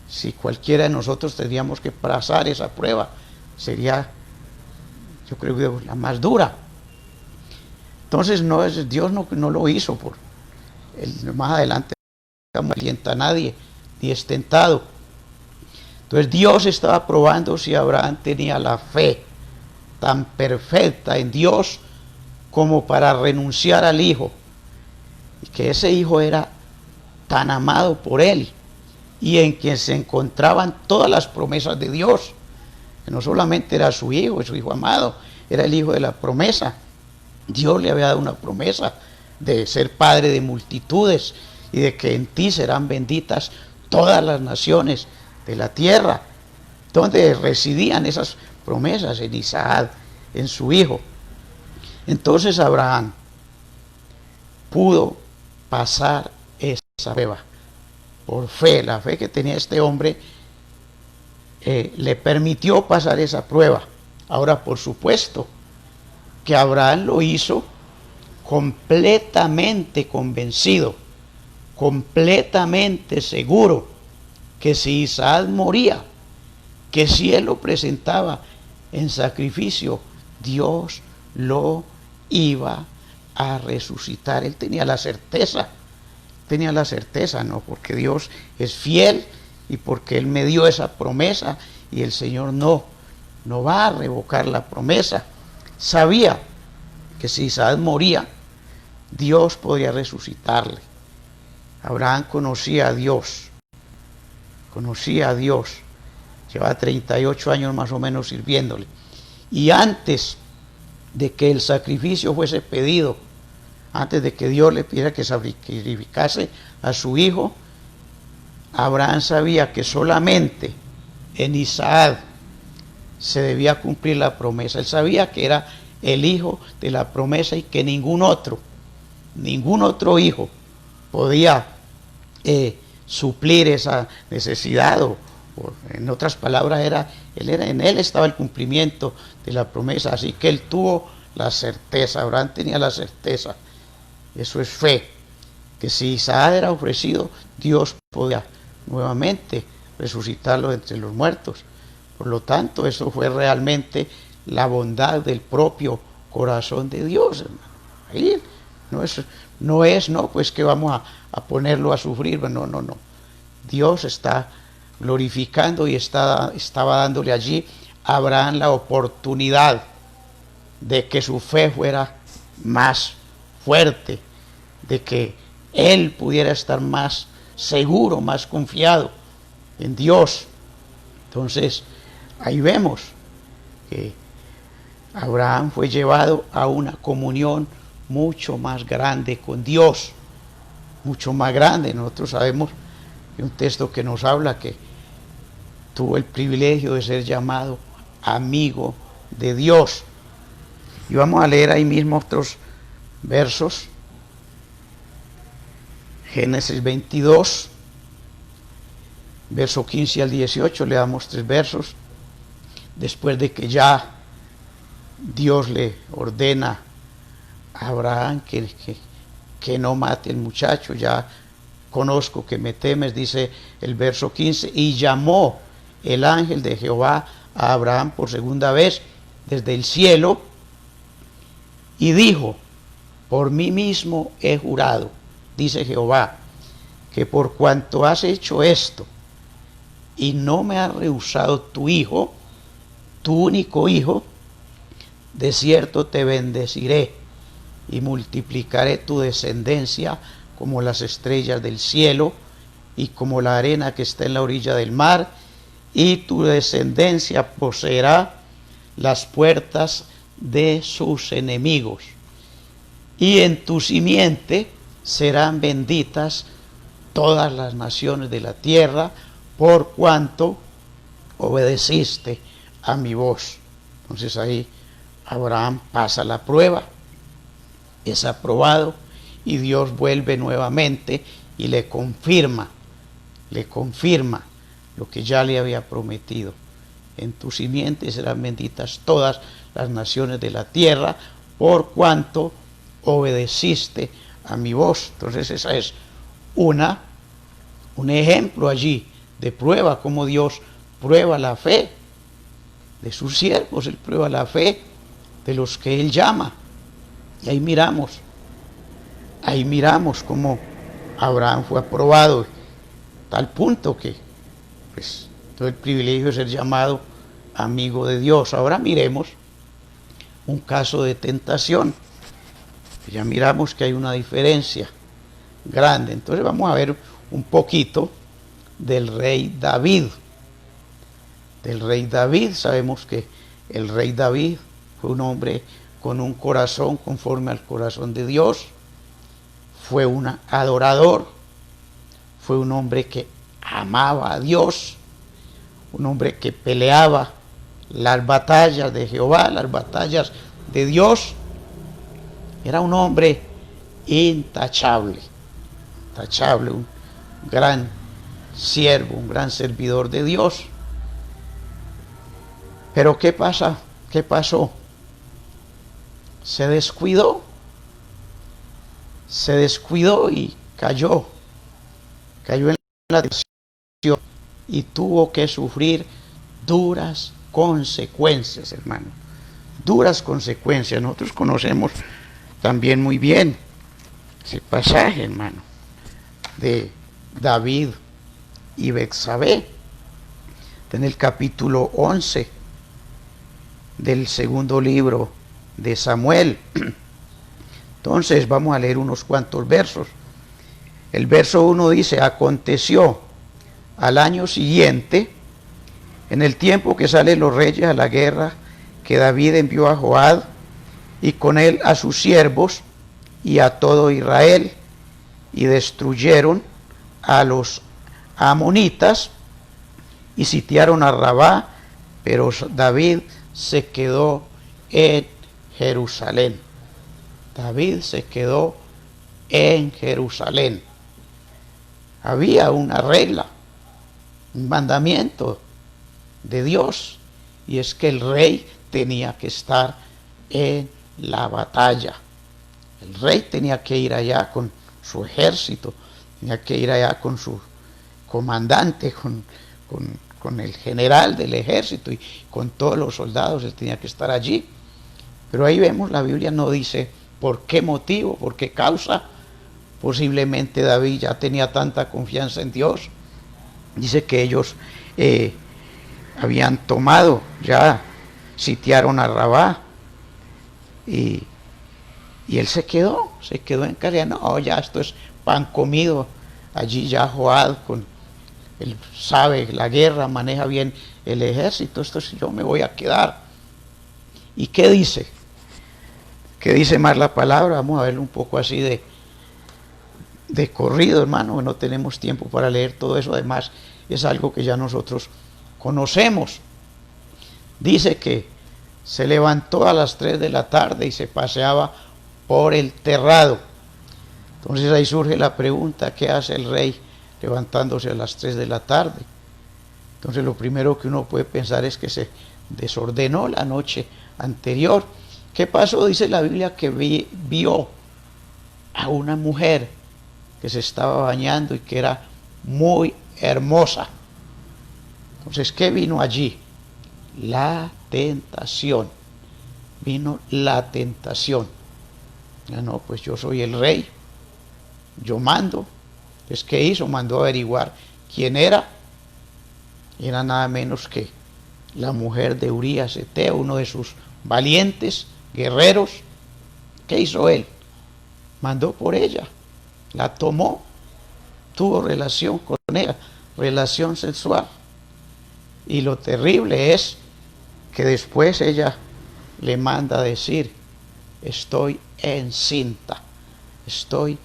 Si cualquiera de nosotros tendríamos que pasar esa prueba, sería, yo creo que la más dura. Entonces Dios no lo hizo por más adelante no alienta a nadie ni es tentado. Entonces Dios estaba probando si Abraham tenía la fe tan perfecta en Dios como para renunciar al hijo, y que ese hijo era tan amado por él y en quien se encontraban todas las promesas de Dios, que no solamente era su hijo amado, era el hijo de la promesa. Dios le había dado una promesa de ser padre de multitudes y de que en ti serán benditas todas las naciones de la tierra. ¿Dónde residían esas promesas? En Isaac, en su hijo. Entonces Abraham pudo pasar esa prueba por fe. La fe que tenía este hombre le permitió pasar esa prueba. Ahora, por supuesto, que Abraham lo hizo completamente convencido, completamente seguro que si Isaac moría, que si él lo presentaba en sacrificio, Dios lo iba a resucitar. Él tenía la certeza, no, porque Dios es fiel y porque Él me dio esa promesa, y el Señor no va a revocar la promesa. Sabía que si Isaac moría, Dios podría resucitarle. Abraham conocía a Dios, llevaba 38 años más o menos sirviéndole, y antes de que el sacrificio fuese pedido, antes de que Dios le pidiera que sacrificase a su hijo, Abraham sabía que solamente en Isaac se debía cumplir la promesa. Él sabía que era el hijo de la promesa y que ningún otro hijo podía suplir esa necesidad, o en otras palabras, en él estaba el cumplimiento de la promesa. Así que él tuvo la certeza, Abraham tenía la certeza, eso es fe, que si Isaac era ofrecido, Dios podía nuevamente resucitarlo entre los muertos. Por lo tanto, eso fue realmente la bondad del propio corazón de Dios, hermano. Ahí no, pues que vamos a ponerlo a sufrir, no. Dios está glorificando y estaba dándole allí a Abraham la oportunidad de que su fe fuera más fuerte, de que él pudiera estar más seguro, más confiado en Dios. Entonces, ahí vemos que Abraham fue llevado a una comunión mucho más grande con Dios, mucho más grande. Nosotros sabemos de un texto que nos habla que tuvo el privilegio de ser llamado amigo de Dios. Y vamos a leer ahí mismo otros versos. Génesis 22, verso 15 al 18, le damos 3 versos. Después de que ya Dios le ordena a Abraham que no mate al muchacho, ya conozco que me temes, dice el verso 15, y llamó el ángel de Jehová a Abraham por segunda vez desde el cielo y dijo: por mí mismo he jurado, dice Jehová, que por cuanto has hecho esto y no me has rehusado tu hijo, tu único hijo, de cierto te bendeciré y multiplicaré tu descendencia como las estrellas del cielo y como la arena que está en la orilla del mar, y tu descendencia poseerá las puertas de sus enemigos, y en tu simiente serán benditas todas las naciones de la tierra, por cuanto obedeciste a mi voz. Entonces ahí Abraham pasa la prueba, es aprobado, y Dios vuelve nuevamente y le confirma lo que ya le había prometido. En tu simiente serán benditas todas las naciones de la tierra, por cuanto obedeciste a mi voz. Entonces esa es un ejemplo allí de prueba, como Dios prueba la fe de sus siervos, Él prueba la fe de los que Él llama. Y ahí miramos cómo Abraham fue aprobado, tal punto que pues todo el privilegio de ser llamado amigo de Dios. Ahora miremos un caso de tentación. Ya miramos que hay una diferencia grande. Entonces vamos a ver un poquito del rey David. Del rey David, sabemos que el rey David fue un hombre con un corazón conforme al corazón de Dios, fue un adorador, fue un hombre que amaba a Dios, un hombre que peleaba las batallas de Jehová, las batallas de Dios. Era un hombre intachable, un gran siervo, un gran servidor de Dios. Pero ¿qué pasa? ¿Qué pasó? Se descuidó y cayó en la tentación y tuvo que sufrir duras consecuencias, hermano. Duras consecuencias. Nosotros conocemos también muy bien ese pasaje, hermano, de David y Betsabé, en el capítulo 11 del segundo libro de Samuel. Entonces vamos a leer unos cuantos versos. El verso 1 dice: aconteció al año siguiente, en el tiempo que salen los reyes a la guerra, que David envió a Joab y con él a sus siervos y a todo Israel, y destruyeron a los amonitas y sitiaron a Rabá, pero David se quedó en Jerusalén. David se quedó en Jerusalén. Había una regla, un mandamiento de Dios, y es que el rey tenía que estar en la batalla. El rey tenía que ir allá con su ejército, tenía que ir allá con su comandante, con el general del ejército y con todos los soldados. Él tenía que estar allí. Pero ahí vemos, la Biblia no dice por qué motivo, por qué causa. Posiblemente David ya tenía tanta confianza en Dios. Dice que ellos habían tomado, ya sitiaron a Rabá, y él se quedó en Calea. No, ya esto es pan comido. Allí ya Joab, él sabe la guerra, maneja bien el ejército, esto es, yo me voy a quedar. ¿Y qué dice? ¿Qué dice más la palabra? Vamos a verlo un poco así de corrido, hermano, no tenemos tiempo para leer todo eso. Además es algo que ya nosotros conocemos. Dice que se levantó a las 3 de la tarde y se paseaba por el terrado. Entonces ahí surge la pregunta, ¿qué hace el rey levantándose a las 3 de la tarde? Entonces lo primero que uno puede pensar es que se desordenó la noche anterior. ¿Qué pasó? Dice la Biblia que vio a una mujer que se estaba bañando y que era muy hermosa. Entonces, ¿qué vino allí? La tentación. Vino la tentación. Ya no, pues yo soy el rey, yo mando. Entonces, ¿qué hizo? Mandó a averiguar quién era. Era nada menos que la mujer de Urías Eteo, uno de sus valientes guerreros. ¿Qué hizo él? Mandó por ella, la tomó, tuvo relación con ella, relación sexual. Y lo terrible es que después ella le manda a decir, estoy encinta, estoy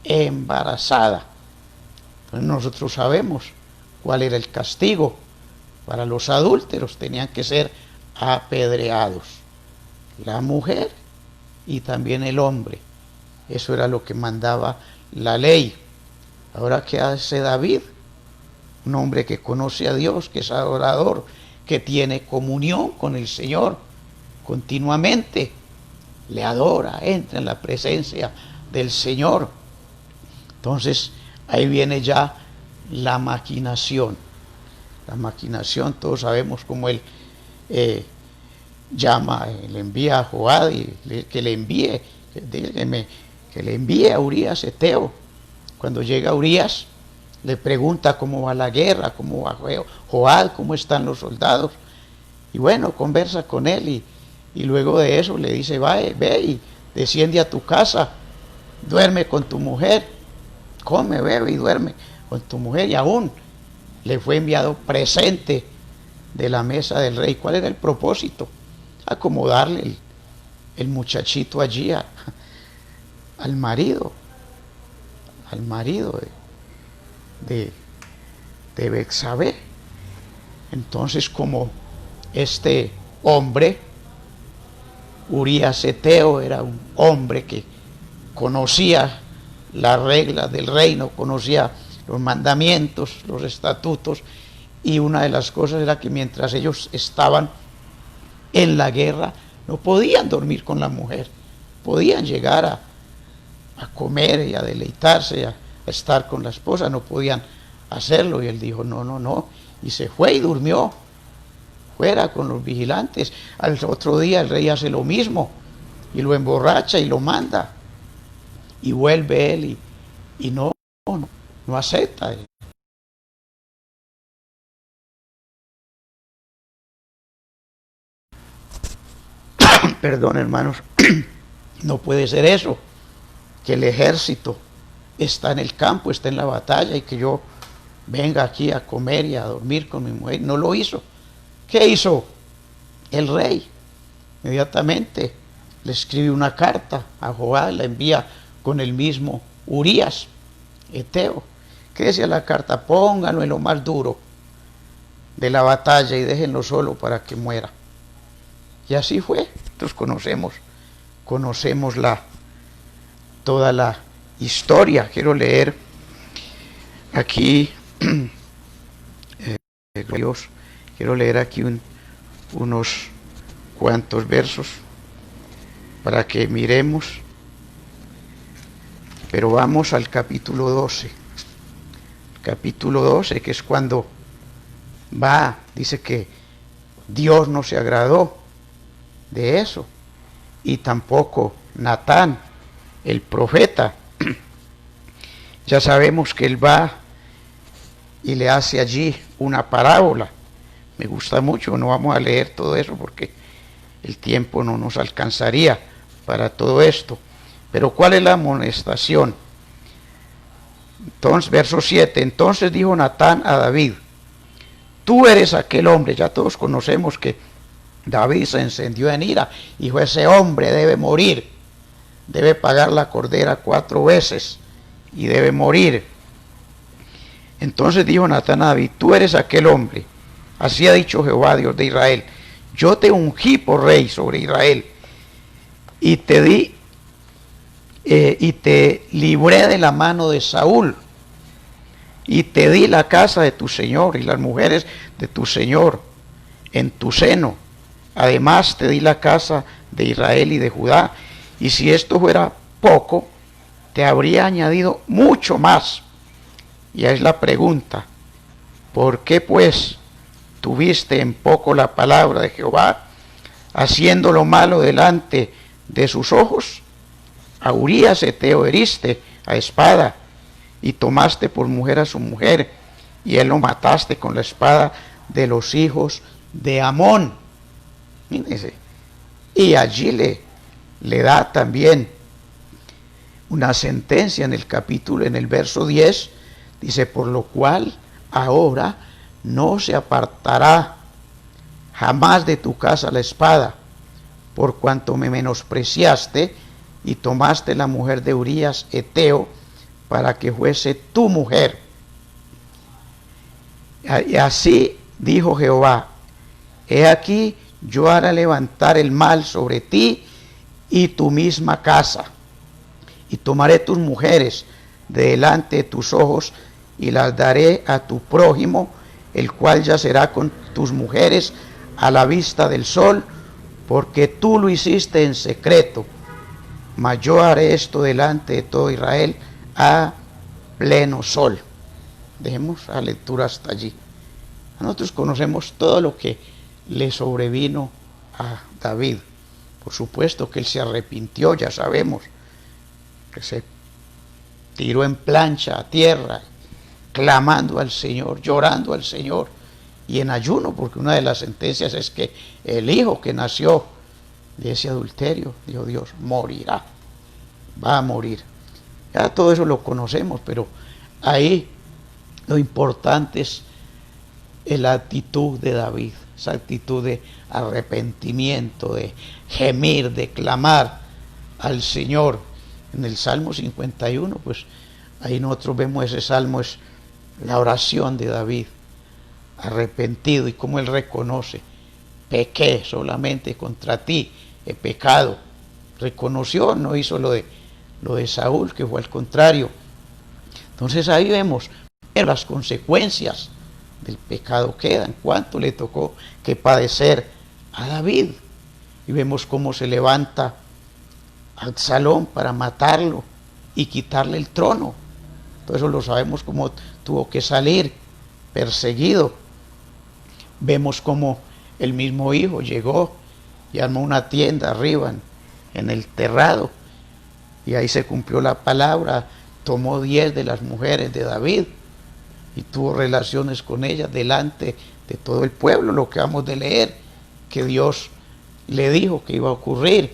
embarazada. Entonces nosotros sabemos cuál era el castigo para los adúlteros, tenían que ser apedreados, la mujer y también el hombre. Eso era lo que mandaba la ley. Ahora, ¿qué hace David? Un hombre que conoce a Dios, que es adorador, que tiene comunión con el Señor continuamente. Le adora, entra en la presencia del Señor. Entonces, ahí viene ya la maquinación. La maquinación, todos sabemos cómo él llama, le envía a Joab y que le envíe, que le envíe a Urías Eteo. Cuando llega Urías, le pregunta cómo va la guerra, cómo va Joab, cómo están los soldados. Y bueno, conversa con él y luego de eso le dice, ve y desciende a tu casa, duerme con tu mujer, come, bebe y duerme con tu mujer. Y aún le fue enviado presente de la mesa del rey. ¿Cuál era el propósito? Acomodarle el muchachito allí al marido de Betsabé. Entonces, como este hombre, Urías Eteo, era un hombre que conocía las reglas del reino, conocía los mandamientos, los estatutos, y una de las cosas era que mientras ellos estaban en la guerra, no podían dormir con la mujer, podían llegar a comer y a deleitarse, a estar con la esposa, no podían hacerlo. Y él dijo, no, y se fue y durmió fuera con los vigilantes. Al otro día el rey hace lo mismo y lo emborracha y lo manda, y vuelve él y no acepta. Perdón, hermanos, no puede ser eso, que el ejército está en el campo, está en la batalla, y que yo venga aquí a comer y a dormir con mi mujer. No lo hizo. ¿Qué hizo el rey? Inmediatamente le escribe una carta a Joab, la envía con el mismo Urías Eteo. ¿Qué decía la carta? Pónganlo en lo más duro de la batalla y déjenlo solo para que muera. Y así fue. Entonces conocemos toda la historia. Quiero leer aquí Dios, quiero leer aquí unos cuantos versos para que miremos. Pero vamos al capítulo 12. Capítulo 12, que es cuando dice que Dios no se agradó de eso, y tampoco Natán, el profeta. Ya sabemos que él va y le hace allí una parábola. Me gusta mucho, no vamos a leer todo eso porque el tiempo no nos alcanzaría para todo esto. Pero ¿cuál es la amonestación? Entonces, verso 7, entonces dijo Natán a David, tú eres aquel hombre. Ya todos conocemos que David se encendió en ira, dijo, ese hombre debe morir, debe pagar la cordera 4 veces y debe morir. Entonces dijo Natán a David, tú eres aquel hombre, así ha dicho Jehová, Dios de Israel, yo te ungí por rey sobre Israel y te di y te libré de la mano de Saúl y te di la casa de tu señor y las mujeres de tu señor en tu seno. Además te di la casa de Israel y de Judá, y si esto fuera poco, te habría añadido mucho más. Y es la pregunta: ¿por qué pues tuviste en poco la palabra de Jehová, haciendo lo malo delante de sus ojos? A Urías Eteo heriste a espada, y tomaste por mujer a su mujer, y él lo mataste con la espada de los hijos de Amón. Mírense. Y allí le da también una sentencia en el capítulo, en el verso 10, dice: por lo cual ahora no se apartará jamás de tu casa la espada, por cuanto me menospreciaste y tomaste la mujer de Urías Eteo para que fuese tu mujer. Y así dijo Jehová: he aquí, yo haré levantar el mal sobre ti y tu misma casa, y tomaré tus mujeres de delante de tus ojos y las daré a tu prójimo, el cual yacerá con tus mujeres a la vista del sol, porque tú lo hiciste en secreto, mas yo haré esto delante de todo Israel a pleno sol. Dejemos la lectura hasta allí. Nosotros conocemos todo lo que le sobrevino a David. Por supuesto que él se arrepintió, ya sabemos, que se tiró en plancha a tierra, clamando al Señor, llorando al Señor, y en ayuno, porque una de las sentencias es que el hijo que nació de ese adulterio, dijo Dios, morirá, va a morir. Ya todo eso lo conocemos, pero ahí lo importante es la actitud de David, esa actitud de arrepentimiento, de gemir, de clamar al Señor. En el Salmo 51, pues ahí nosotros vemos ese salmo, es la oración de David, arrepentido, y como él reconoce: pequé solamente contra ti, he pecado. Reconoció, no hizo lo de Saúl, que fue al contrario. Entonces ahí vemos las consecuencias del pecado quedan, cuánto le tocó que padecer a David. Y vemos cómo se levanta Absalón para matarlo y quitarle el trono. Todo eso lo sabemos, cómo tuvo que salir perseguido. Vemos cómo el mismo hijo llegó y armó una tienda arriba en el terrado, y ahí se cumplió la palabra. Tomó 10 de las mujeres de David y tuvo relaciones con ellas delante de todo el pueblo, lo que vamos de leer, que Dios le dijo que iba a ocurrir,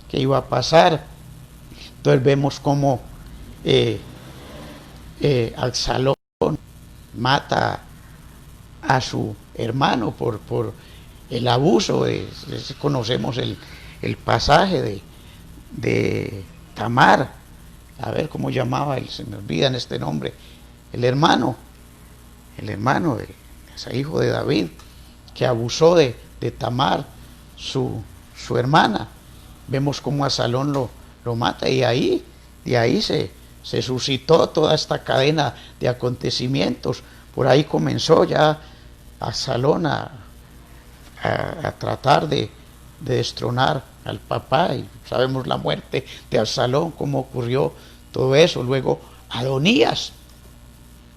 que iba a pasar. Entonces vemos cómo Absalón mata a su hermano por el abuso. Conocemos el pasaje de Tamar. A ver cómo llamaba él, se me olvida en este nombre, el hermano de ese hijo de David, que abusó de Tamar, su hermana. Vemos cómo Absalón lo mata, y de ahí se suscitó toda esta cadena de acontecimientos. Por ahí comenzó ya Absalón a tratar de destronar al papá, y sabemos la muerte de Absalón, cómo ocurrió todo eso. Luego Adonías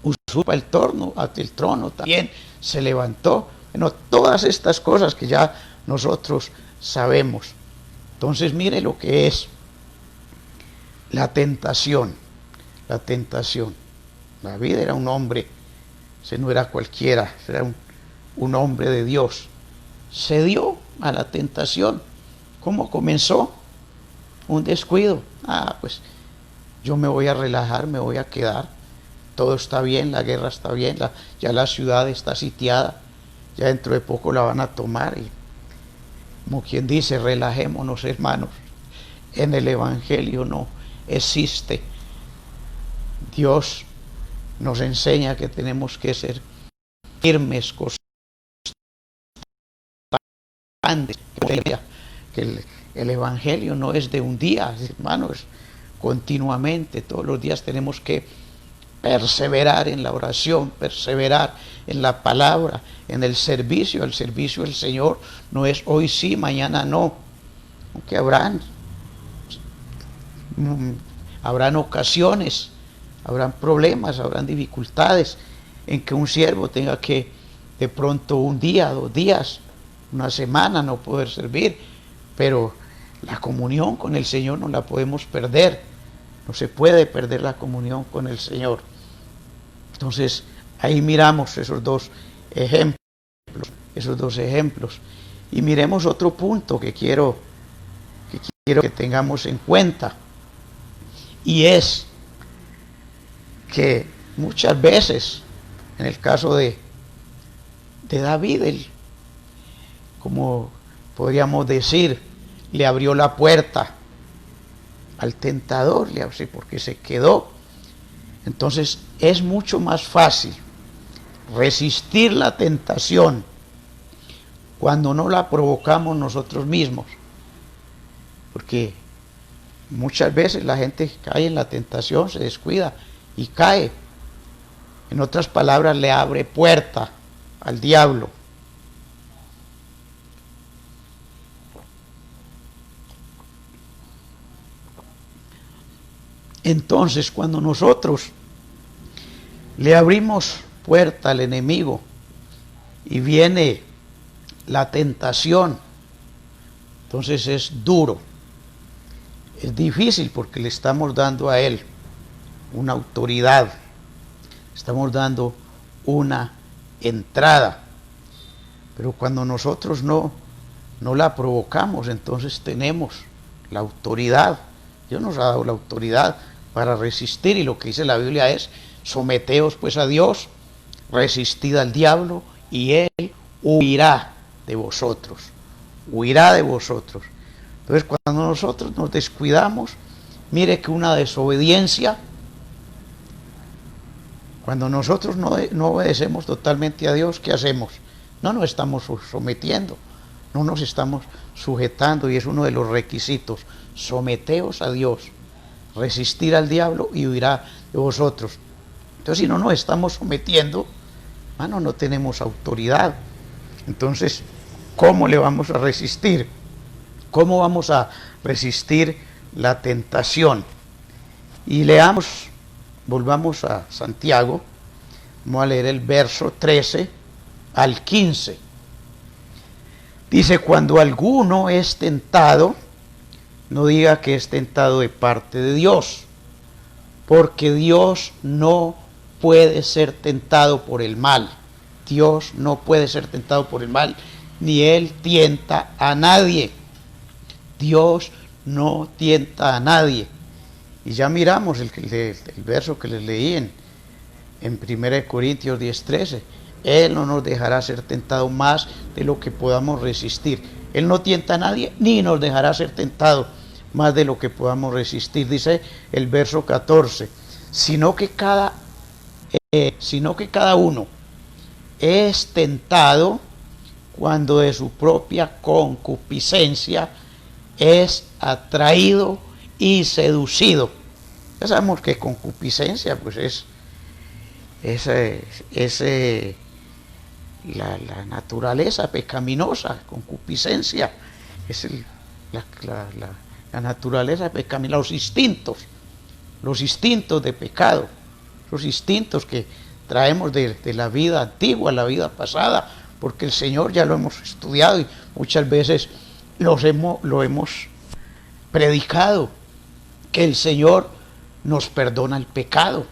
usurpa el trono también, se levantó. Bueno, todas estas cosas que ya nosotros sabemos. Entonces mire lo que es la tentación. La tentación. David era un hombre, ese no era cualquiera, era un hombre de Dios. Se dio a la tentación. ¿Cómo comenzó? Un descuido. Pues yo me voy a relajar, me voy a quedar. Todo está bien, la guerra está bien, ya la ciudad está sitiada, ya dentro de poco la van a tomar. Y como quien dice, relajémonos, hermanos. En el Evangelio no existe. Dios nos enseña que tenemos que ser firmes, grande, que el Evangelio no es de un día, hermanos, continuamente, todos los días tenemos que perseverar en la oración, perseverar en la palabra, en el servicio del Señor no es hoy sí, mañana no, aunque habrán ocasiones, habrán problemas, habrán dificultades en que un siervo tenga que de pronto un día, 2 días, una semana no poder servir, pero la comunión con el Señor no la podemos perder, no se puede perder la comunión con el Señor. Entonces ahí miramos esos dos ejemplos, y miremos otro punto que quiero que tengamos en cuenta, y es que muchas veces, en el caso de David, él, como podríamos decir, le abrió la puerta al tentador, porque se quedó. Entonces es mucho más fácil resistir la tentación cuando no la provocamos nosotros mismos, porque muchas veces la gente cae en la tentación, se descuida y cae. En otras palabras, le abre puerta al diablo. Entonces, cuando nosotros le abrimos puerta al enemigo y viene la tentación, entonces es duro, es difícil, porque le estamos dando a él una autoridad, estamos dando una entrada. Pero cuando nosotros no la provocamos, entonces tenemos la autoridad. Dios nos ha dado la autoridad para resistir, y lo que dice la Biblia es: someteos pues a Dios, resistid al diablo y él huirá de vosotros, huirá de vosotros. Entonces, cuando nosotros nos descuidamos, mire que una desobediencia, cuando nosotros no obedecemos totalmente a Dios, ¿qué hacemos? No nos estamos sometiendo, no nos estamos sujetando, y es uno de los requisitos: someteos a Dios, resistir al diablo y huirá de vosotros. Entonces, si no nos estamos sometiendo, hermano, no tenemos autoridad. Entonces, ¿cómo le vamos a resistir? ¿Cómo vamos a resistir la tentación? Y volvamos a Santiago, vamos a leer el verso 13 al 15. Dice: cuando alguno es tentado, no diga que es tentado de parte de Dios, porque Dios no puede ser tentado por el mal. Dios no puede ser tentado por el mal, ni Él tienta a nadie. Dios no tienta a nadie. Y ya miramos el verso que les leí en 1 Corintios 10:13. Él no nos dejará ser tentado más de lo que podamos resistir. Él no tienta a nadie, ni nos dejará ser tentado más de lo que podamos resistir. Dice el verso 14, sino que cada uno es tentado cuando de su propia concupiscencia es atraído y seducido. Ya sabemos que concupiscencia pues es la naturaleza pecaminosa. Concupiscencia es la naturaleza pecaminosa, los instintos de pecado, los instintos que traemos de la vida antigua, la vida pasada, porque el Señor ya lo hemos estudiado y muchas veces lo hemos predicado, que el Señor nos perdona el pecado,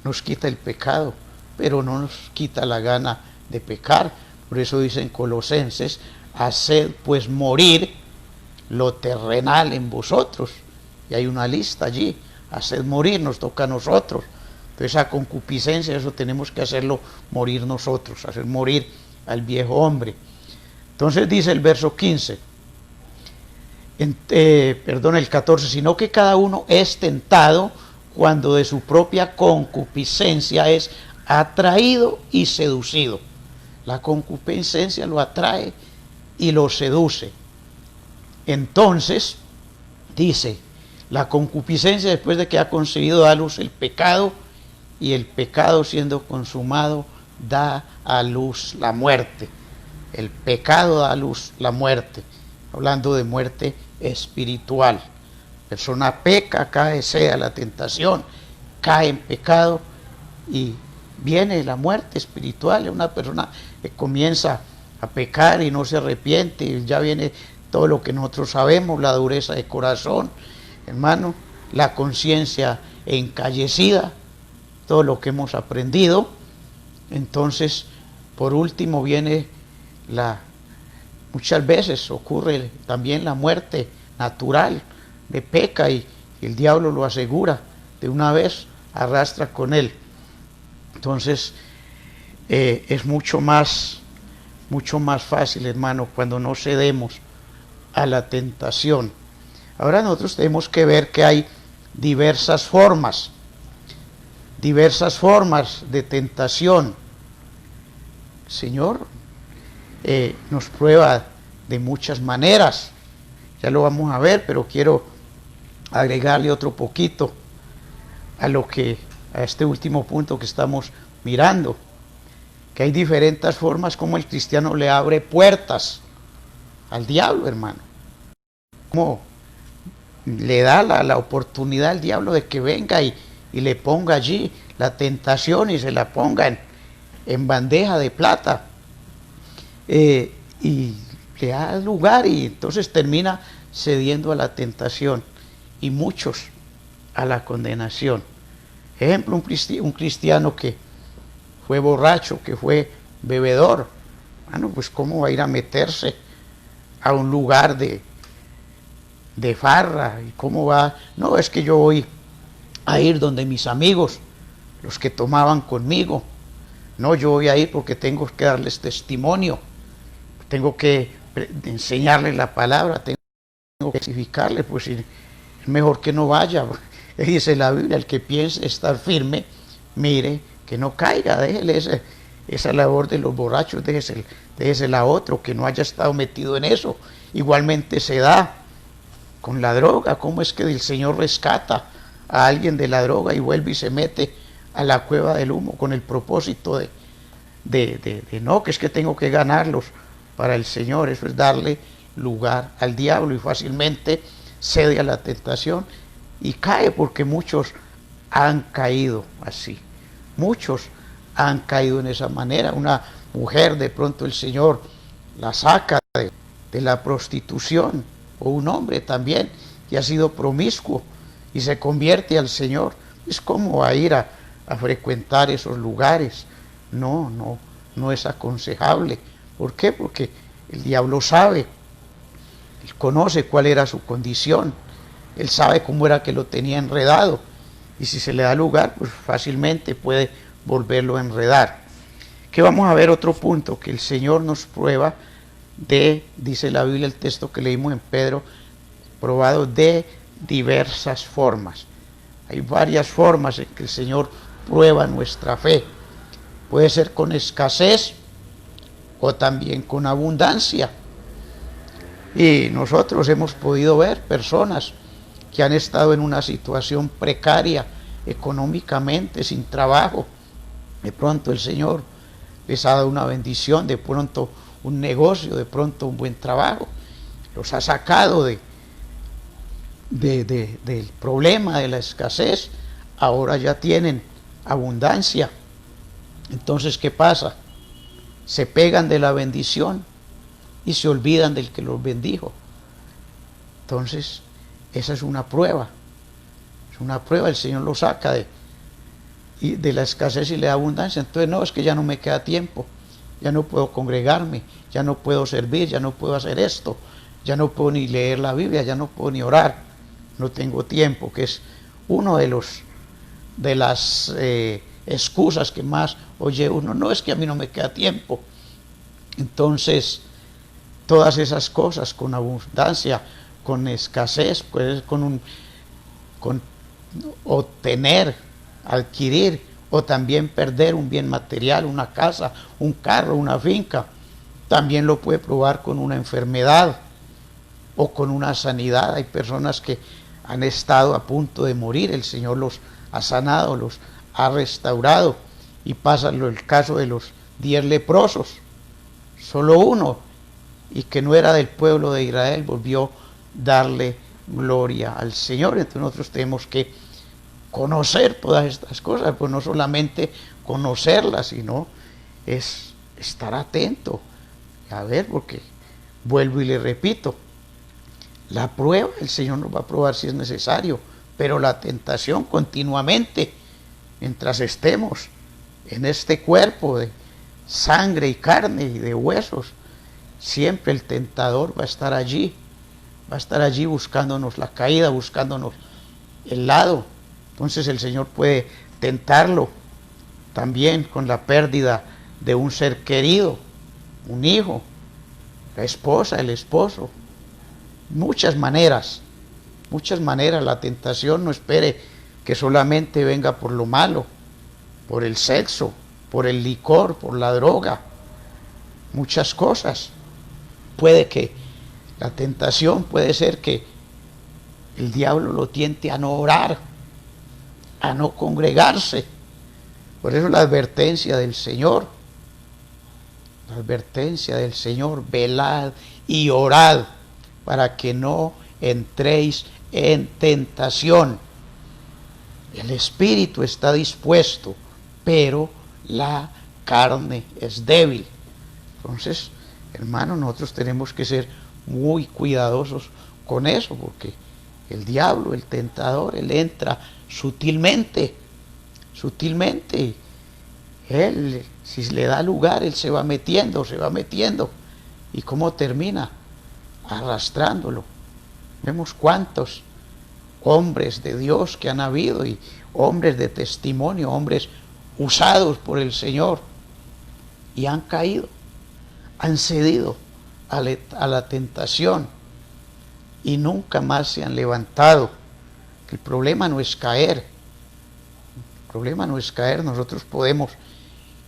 nos quita el pecado, pero no nos quita la gana de pecar. Por eso dice en Colosenses: haced pues morir lo terrenal en vosotros. Y hay una lista allí: haced morir, nos toca a nosotros. Entonces, esa concupiscencia, eso tenemos que hacerlo morir nosotros, hacer morir al viejo hombre. Entonces dice el verso 15, el 14, sino que cada uno es tentado cuando de su propia concupiscencia es atraído y seducido. La concupiscencia lo atrae y lo seduce. Entonces, dice, la concupiscencia después de que ha concebido da a luz el pecado, y el pecado siendo consumado da a luz la muerte. El pecado da a luz la muerte, hablando de muerte espiritual. Persona peca, cae, cede a la tentación, cae en pecado y viene la muerte espiritual. Es una persona que comienza a pecar y no se arrepiente, y ya viene todo lo que nosotros sabemos, la dureza de corazón, hermano, la conciencia encallecida, todo lo que hemos aprendido. Entonces, por último viene muchas veces ocurre también la muerte natural de peca, y el diablo lo asegura de una vez, arrastra con él. Entonces, es mucho más fácil, hermano, cuando no cedemos a la tentación. Ahora nosotros tenemos que ver que hay diversas formas de tentación. El Señor nos prueba de muchas maneras, ya lo vamos a ver, pero quiero agregarle otro poquito a este último punto que estamos mirando, que hay diferentes formas como el cristiano le abre puertas al diablo, hermano. Como le da la oportunidad al diablo de que venga y le ponga allí la tentación y se la ponga en bandeja de plata, y le da lugar, y entonces termina cediendo a la tentación y muchos a la condenación. Ejemplo, un cristiano que fue borracho, que fue bebedor, bueno, pues cómo va a ir a meterse a un lugar de farra, y cómo va, no, es que yo voy a ir donde mis amigos, los que tomaban conmigo, no, yo voy a ir porque tengo que darles testimonio, tengo que enseñarles la palabra, tengo que testificarles, pues es mejor que no vaya. Dice la Biblia, el que piense estar firme, mire que no caiga, déjele esa labor de los borrachos, déjesela a otro que no haya estado metido en eso. Igualmente se da con la droga. ¿Cómo es que el Señor rescata a alguien de la droga y vuelve y se mete a la cueva del humo con el propósito de no, que es que tengo que ganarlos para el Señor? Eso es darle lugar al diablo, y fácilmente cede a la tentación y cae, porque muchos han caído así. Muchos han caído en esa manera. Una mujer, de pronto el Señor la saca de la prostitución, o un hombre también que ha sido promiscuo y se convierte al Señor. Es como a ir a frecuentar esos lugares. No es aconsejable. ¿Por qué? Porque el diablo sabe, él conoce cuál era su condición, él sabe cómo era que lo tenía enredado, y si se le da lugar, pues fácilmente puede volverlo a enredar. Que vamos a ver otro punto, que el Señor nos prueba dice la Biblia, el texto que leímos en Pedro, probado de diversas formas. Hay varias formas en que el Señor prueba nuestra fe. Puede ser con escasez o también con abundancia. Y nosotros hemos podido ver personas que han estado en una situación precaria económicamente, sin trabajo. De pronto el Señor les ha dado una bendición, de pronto un negocio, de pronto un buen trabajo. Los ha sacado del problema de la escasez. Ahora ya tienen abundancia. Entonces, ¿qué pasa? Se pegan de la bendición y se olvidan del que los bendijo. Entonces, esa es una prueba. Es una prueba, el Señor lo saca de la escasez y le da abundancia. Entonces, no, es que ya no me queda tiempo, ya no puedo congregarme, ya no puedo servir, ya no puedo hacer esto, ya no puedo ni leer la Biblia, ya no puedo ni orar, no tengo tiempo, que es uno de las excusas que más oye uno. No, es que a mí no me queda tiempo. Entonces, todas esas cosas, con abundancia, con escasez, pues con obtener, adquirir, o también perder un bien material, una casa, un carro, una finca. También lo puede probar con una enfermedad o con una sanidad. Hay personas que han estado a punto de morir, el Señor los ha sanado, los ha restaurado. Y pasa el caso de los 10 leprosos, solo uno, y que no era del pueblo de Israel, volvió a darle gloria al Señor. Entonces nosotros tenemos que conocer todas estas cosas, pues no solamente conocerlas, sino es estar atento. A ver, porque vuelvo y le repito, la prueba, el Señor nos va a probar si es necesario, pero la tentación continuamente, mientras estemos en este cuerpo de sangre y carne y de huesos, siempre el tentador va a estar allí buscándonos la caída, buscándonos el lado. Entonces el Señor puede tentarlo también con la pérdida de un ser querido, un hijo, la esposa, el esposo. Muchas maneras la tentación. No espere que solamente venga por lo malo, por el sexo, por el licor, por la droga, muchas cosas. Puede que la tentación puede ser que el diablo lo tiente a no orar, a no congregarse. Por eso la advertencia del Señor, velad y orad para que no entréis en tentación. El espíritu está dispuesto, pero la carne es débil. Entonces, hermanos, nosotros tenemos que ser muy cuidadosos con eso, porque el diablo, el tentador, él entra sutilmente. Él, si le da lugar, él se va metiendo. ¿Y cómo termina? Arrastrándolo. Vemos cuántos hombres de Dios que han habido, y hombres de testimonio, hombres usados por el Señor, y han caído, han cedido a la tentación y nunca más se han levantado. El problema no es caer, nosotros podemos,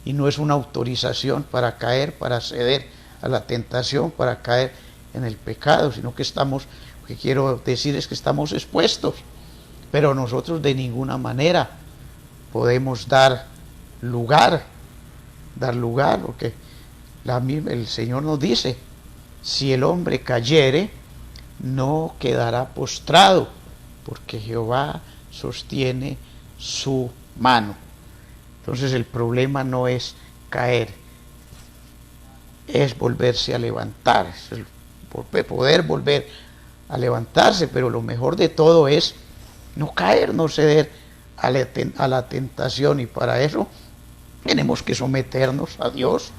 y no es una autorización para caer, para ceder a la tentación, para caer en el pecado, sino que lo que quiero decir es que estamos expuestos, pero nosotros de ninguna manera podemos dar lugar, porque el Señor nos dice, si el hombre cayere, no quedará postrado, porque Jehová sostiene su mano. Entonces el problema no es caer, es volverse a levantar, es poder volver a levantarse, pero lo mejor de todo es no caer, no ceder a la tentación, y para eso tenemos que someternos a Dios,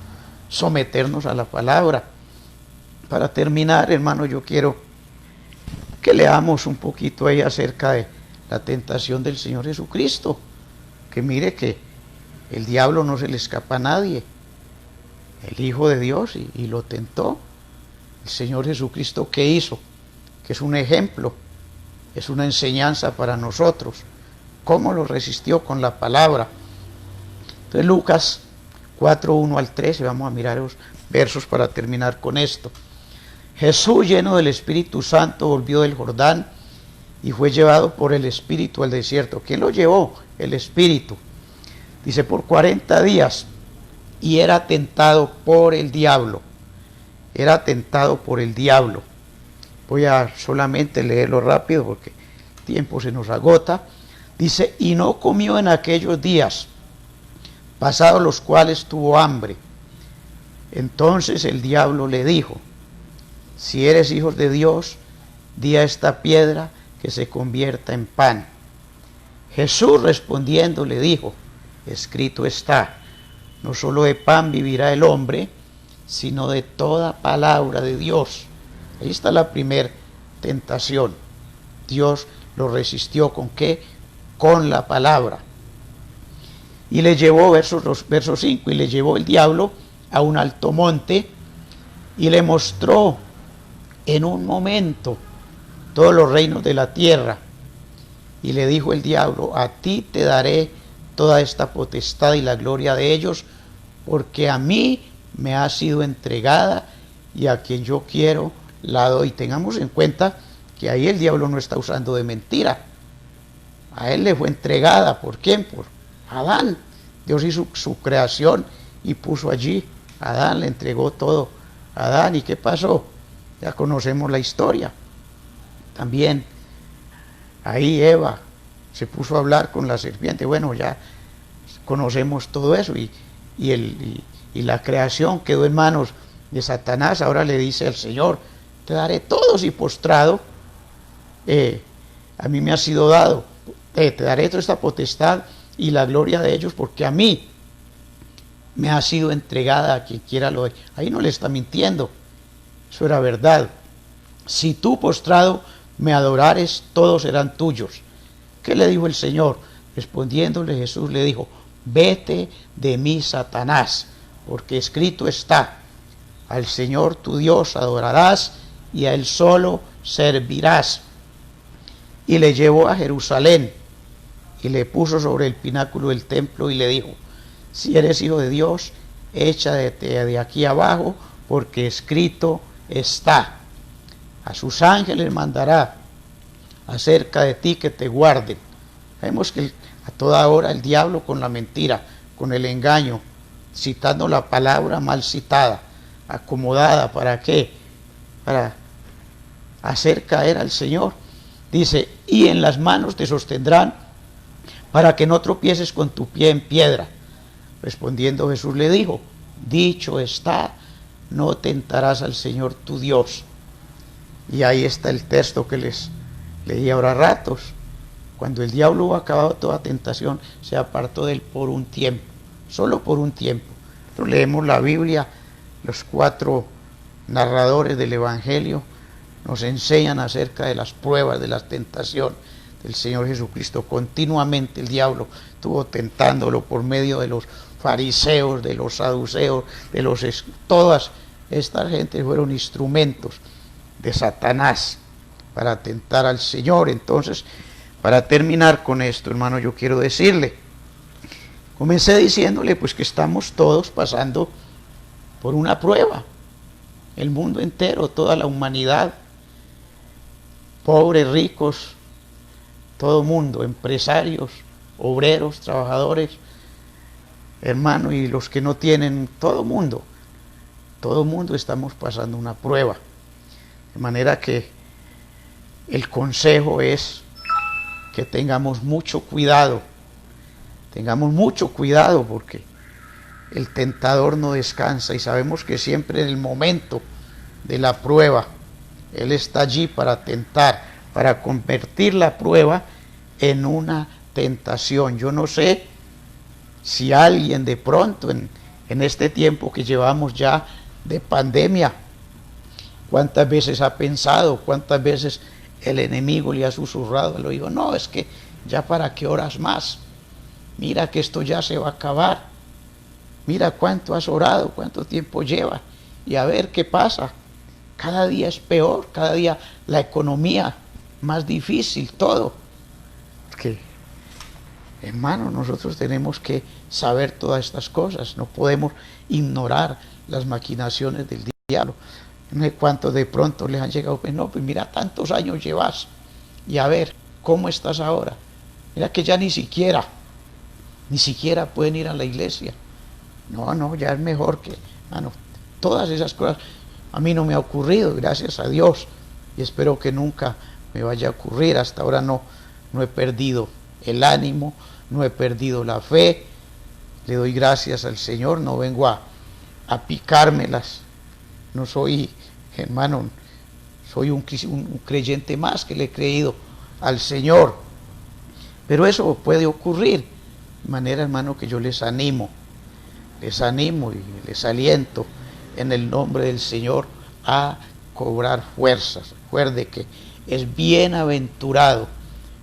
someternos a la palabra. Para terminar, hermano, yo quiero que leamos un poquito ahí acerca de la tentación del Señor Jesucristo, que mire que el diablo no se le escapa a nadie, el Hijo de Dios, y lo tentó. El Señor Jesucristo, ¿qué hizo? Que es un ejemplo, es una enseñanza para nosotros. ¿Cómo lo resistió? Con la palabra. Entonces Lucas 4:1-13, vamos a mirar los versos para terminar con esto. Jesús, lleno del Espíritu Santo, volvió del Jordán y fue llevado por el Espíritu al desierto. ¿Quién lo llevó? El Espíritu. Dice, por 40 días, y era tentado por el diablo. Voy a solamente leerlo rápido porque el tiempo se nos agota. Dice, y no comió en aquellos días, pasados los cuales tuvo hambre. Entonces el diablo le dijo, si eres hijo de Dios, di a esta piedra que se convierta en pan. Jesús respondiendo le dijo, escrito está, no solo de pan vivirá el hombre, sino de toda palabra de Dios. Ahí está la primera tentación. Dios lo resistió ¿con qué? Con la palabra. Y le llevó, verso 5, y le llevó el diablo a un alto monte y le mostró en un momento todos los reinos de la tierra. Y le dijo el diablo, a ti te daré toda esta potestad y la gloria de ellos, porque a mí me ha sido entregada y a quien yo quiero la doy. Tengamos en cuenta que ahí el diablo no está usando de mentira. A él le fue entregada. ¿Por quién? Por Adán. Dios hizo su creación y puso allí a Adán, le entregó todo a Adán. ¿Y qué pasó? Ya conocemos la historia. También ahí Eva se puso a hablar con la serpiente. Bueno, ya conocemos todo eso y la creación quedó en manos de Satanás. Ahora le dice al Señor: te daré todo si postrado a mí me ha sido dado, te daré toda esta potestad y la gloria de ellos, porque a mí me ha sido entregada, a quien quiera lo dé. Ahí no le está mintiendo, eso era verdad. Si tú postrado me adorares, todos serán tuyos. ¿Qué le dijo el Señor? Respondiéndole Jesús le dijo: vete de mí, Satanás, porque escrito está: al Señor tu Dios adorarás y a Él solo servirás. Y le llevó a Jerusalén y le puso sobre el pináculo del templo y le dijo: si eres hijo de Dios, échate de aquí abajo, porque escrito está: a sus ángeles mandará acerca de ti que te guarden. Vemos que a toda hora el diablo con la mentira, con el engaño, citando la palabra mal citada, acomodada, ¿para qué? Para hacer caer al Señor. Dice: y en las manos te sostendrán para que no tropieces con tu pie en piedra. Respondiendo Jesús le dijo: dicho está, no tentarás al Señor tu Dios. Y ahí está el texto que les leí ahora ratos. Cuando el diablo hubo acabado toda tentación, se apartó de él por un tiempo, solo por un tiempo. Pero leemos la Biblia, los 4 narradores del Evangelio nos enseñan acerca de las pruebas, de la tentación del Señor Jesucristo. Continuamente el diablo estuvo tentándolo por medio de los fariseos, de los saduceos, todas estas gentes fueron instrumentos de Satanás para tentar al Señor. Entonces, para terminar con esto, hermano, yo quiero decirle, comencé diciéndole pues que estamos todos pasando por una prueba, el mundo entero, toda la humanidad, pobres, ricos, todo mundo, empresarios, obreros, trabajadores, hermano, y los que no tienen, todo mundo estamos pasando una prueba. De manera que el consejo es que tengamos mucho cuidado porque el tentador no descansa y sabemos que siempre en el momento de la prueba Él está allí para tentar, para convertir la prueba en una tentación. Yo no sé si alguien de pronto en este tiempo que llevamos ya de pandemia, cuántas veces ha pensado, cuántas veces el enemigo le ha susurrado al oído: no, es que ya para qué horas más, mira que esto ya se va a acabar, mira cuánto has orado, cuánto tiempo lleva y a ver qué pasa. Cada día es peor, cada día la economía más difícil, todo. Porque, hermano, nosotros tenemos que saber todas estas cosas, no podemos ignorar las maquinaciones del diablo. No sé cuántos de pronto les han llegado: pues no, pues mira, tantos años llevas y a ver cómo estás ahora. Mira que ya ni siquiera pueden ir a la iglesia. No, ya es mejor que, hermano, todas esas cosas a mí no me ha ocurrido, gracias a Dios, y espero que nunca me vaya a ocurrir. Hasta ahora no he perdido el ánimo, no he perdido la fe. Le doy gracias al Señor, no vengo a picármelas. No soy, hermano, soy un creyente más que le he creído al Señor. Pero eso puede ocurrir. De manera, hermano, que yo les animo y les aliento en el nombre del Señor a cobrar fuerzas. Recuerde que es bienaventurado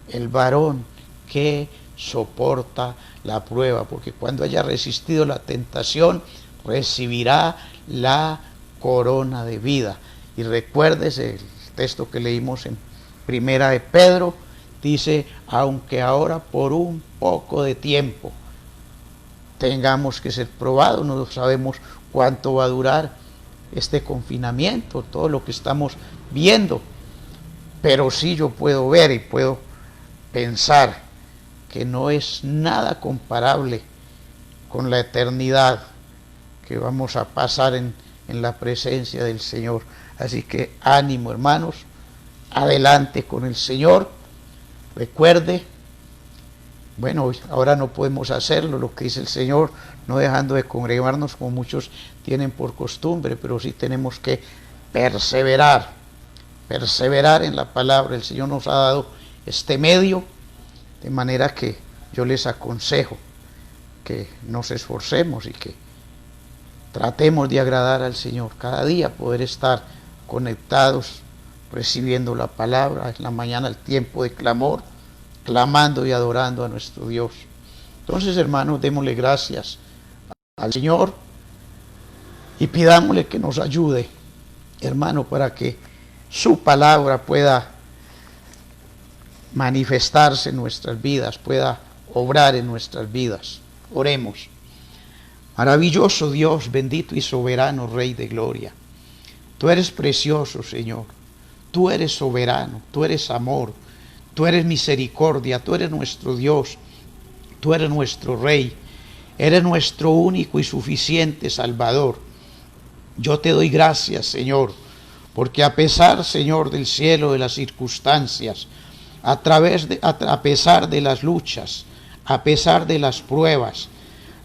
el varón que soporta la prueba, porque cuando haya resistido la tentación, recibirá la corona de vida. Y recuérdese el texto que leímos en Primera de Pedro, dice: aunque ahora por un poco de tiempo tengamos que ser probados, no sabemos cuánto va a durar este confinamiento, todo lo que estamos viendo. Pero sí yo puedo ver y puedo pensar que no es nada comparable con la eternidad que vamos a pasar en la presencia del Señor. Así que ánimo, hermanos, adelante con el Señor. Recuerde, bueno, ahora no podemos hacerlo, lo que dice el Señor, no dejando de congregarnos como muchos tienen por costumbre, pero sí tenemos que perseverar en la palabra. El Señor nos ha dado este medio, de manera que yo les aconsejo que nos esforcemos y que tratemos de agradar al Señor, cada día poder estar conectados, recibiendo la palabra, en la mañana el tiempo de clamor, clamando y adorando a nuestro Dios. Entonces, hermanos, démosle gracias al Señor y pidámosle que nos ayude, hermano, para que su palabra pueda manifestarse en nuestras vidas, pueda obrar en nuestras vidas. Oremos. Maravilloso Dios, bendito y soberano Rey de gloria. Tú eres precioso, Señor. Tú eres soberano, tú eres amor, tú eres misericordia, tú eres nuestro Dios, tú eres nuestro Rey, eres nuestro único y suficiente Salvador. Yo te doy gracias, Señor, porque a pesar, Señor, del cielo, de las circunstancias, a pesar de las luchas, a pesar de las pruebas,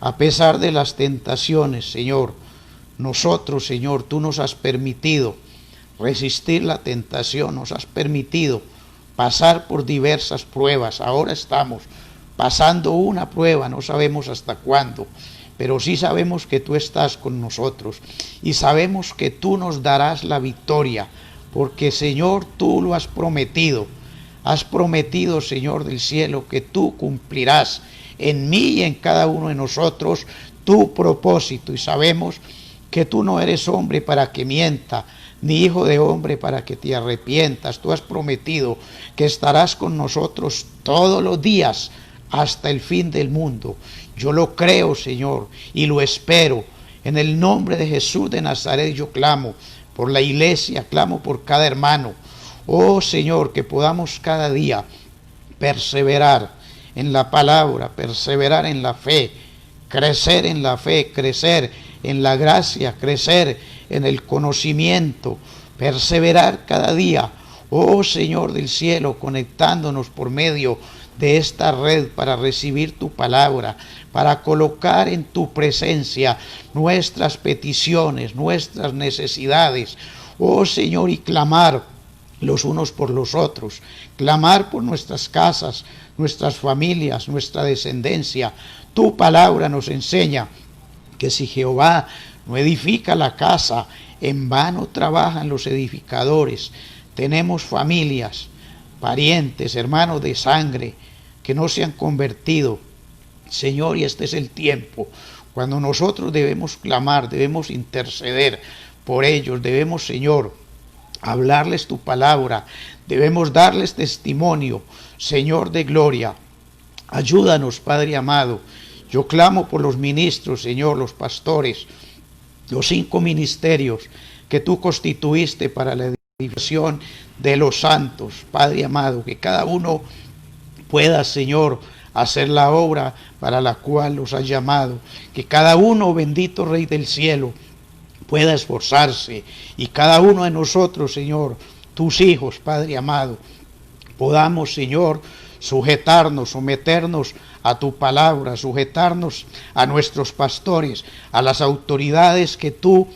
a pesar de las tentaciones, Señor, nosotros, Señor, tú nos has permitido resistir la tentación, nos has permitido pasar por diversas pruebas. Ahora estamos pasando una prueba, no sabemos hasta cuándo, pero sí sabemos que tú estás con nosotros y sabemos que tú nos darás la victoria, porque, Señor, tú lo has prometido. Has prometido, Señor del cielo, que tú cumplirás en mí y en cada uno de nosotros tu propósito, y sabemos que tú no eres hombre para que mienta, ni hijo de hombre para que te arrepientas. Tú has prometido que estarás con nosotros todos los días hasta el fin del mundo. Yo lo creo, Señor, y lo espero. En el nombre de Jesús de Nazaret yo clamo por la iglesia, clamo por cada hermano. Oh Señor, que podamos cada día perseverar en la palabra, perseverar en la fe, crecer en la fe, crecer en la gracia, crecer en el conocimiento, perseverar cada día, oh Señor del cielo, conectándonos por medio de esta red para recibir tu palabra, para colocar en tu presencia nuestras peticiones, nuestras necesidades, oh Señor, y clamar los unos por los otros, clamar por nuestras casas, nuestras familias, nuestra descendencia. Tu palabra nos enseña que si Jehová no edifica la casa, en vano trabajan los edificadores. Tenemos familias, parientes, hermanos de sangre que no se han convertido, Señor, y este es el tiempo cuando nosotros debemos clamar, debemos interceder por ellos, debemos, Señor, hablarles tu palabra, debemos darles testimonio, Señor de gloria. Ayúdanos, Padre amado. Yo clamo por los ministros, Señor, los pastores, los 5 ministerios que tú constituiste para la edificación de los santos, Padre amado, que cada uno pueda, Señor, hacer la obra para la cual los has llamado, que cada uno, bendito Rey del cielo, pueda esforzarse, y cada uno de nosotros, Señor, tus hijos, Padre amado, podamos, Señor, sujetarnos, someternos a tu palabra, sujetarnos a nuestros pastores, a las autoridades que tú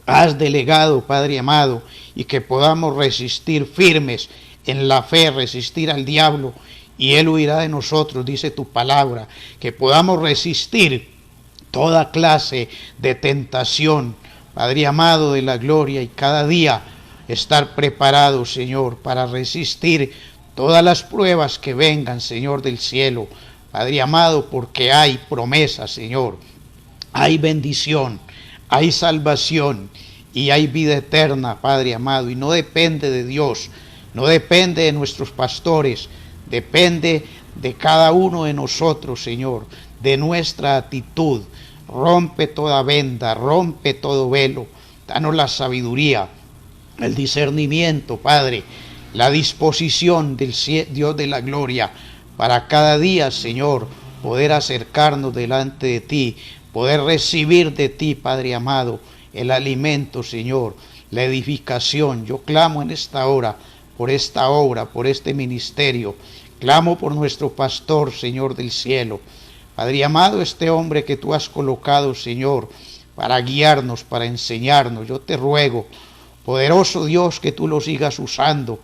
has delegado, Padre amado, y que podamos resistir firmes en la fe, resistir al diablo, y él huirá de nosotros, dice tu palabra, que podamos resistir toda clase de tentación, Padre amado de la gloria, y cada día estar preparados, Señor, para resistir todas las pruebas que vengan, Señor del cielo, Padre amado, porque hay promesa, Señor, hay bendición, hay salvación y hay vida eterna, Padre amado, y no depende de Dios, no depende de nuestros pastores, depende de cada uno de nosotros, Señor, de nuestra actitud. rompe toda venda, rompe todo velo, danos la sabiduría, el discernimiento, Padre, la disposición del Dios de la gloria, para cada día, Señor, poder acercarnos delante de ti, poder recibir de ti, Padre amado, el alimento, Señor, la edificación. Yo clamo en esta hora, por esta obra, por este ministerio, clamo por nuestro pastor, Señor del cielo. Padre amado, este hombre que tú has colocado, Señor, para guiarnos, para enseñarnos, yo te ruego, poderoso Dios, que tú lo sigas usando,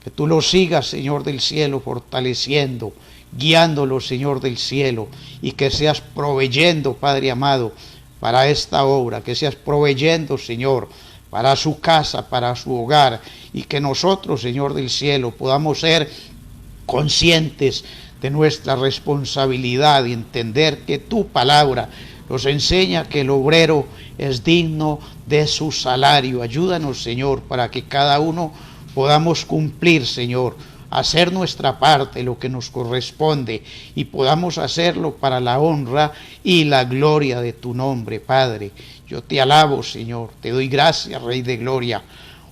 que tú lo sigas, Señor del cielo, fortaleciendo, guiándolo, Señor del cielo, y que seas proveyendo, Padre amado, para esta obra, que seas proveyendo, Señor, para su casa, para su hogar, y que nosotros, Señor del cielo, podamos ser conscientes de nuestra responsabilidad y entender que tu palabra nos enseña que el obrero es digno de su salario. Ayúdanos, Señor, para que cada uno podamos cumplir, Señor, hacer nuestra parte, lo que nos corresponde, y podamos hacerlo para la honra y la gloria de tu nombre, Padre. Yo te alabo, Señor, te doy gracias, Rey de Gloria.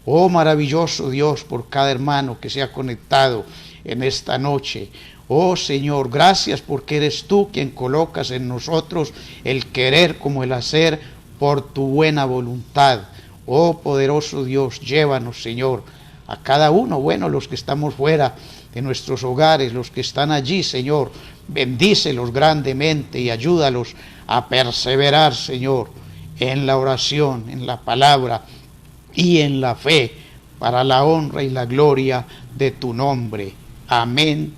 Oh maravilloso Dios, por cada hermano que se ha conectado en esta noche. Oh Señor, gracias porque eres tú quien colocas en nosotros el querer como el hacer por tu buena voluntad. Oh poderoso Dios, llévanos, Señor, a cada uno, bueno, los que estamos fuera de nuestros hogares, los que están allí, Señor, bendícelos grandemente y ayúdalos a perseverar, Señor, en la oración, en la palabra y en la fe, para la honra y la gloria de tu nombre. Amén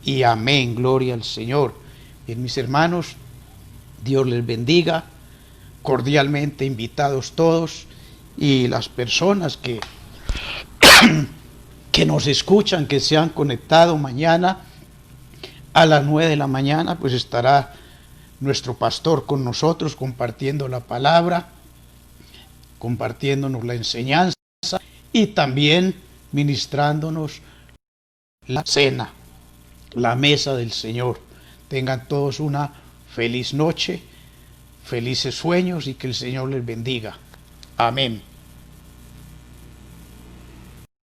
y amén. Gloria al Señor. Bien, mis hermanos, Dios les bendiga. Cordialmente invitados todos, y las personas que nos escuchan, que se han conectado mañana a las 9 de la mañana, pues estará nuestro pastor con nosotros compartiendo la palabra, compartiéndonos la enseñanza y también ministrándonos la cena, la mesa del Señor. Tengan todos una feliz noche, felices sueños, y que el Señor les bendiga. Amén.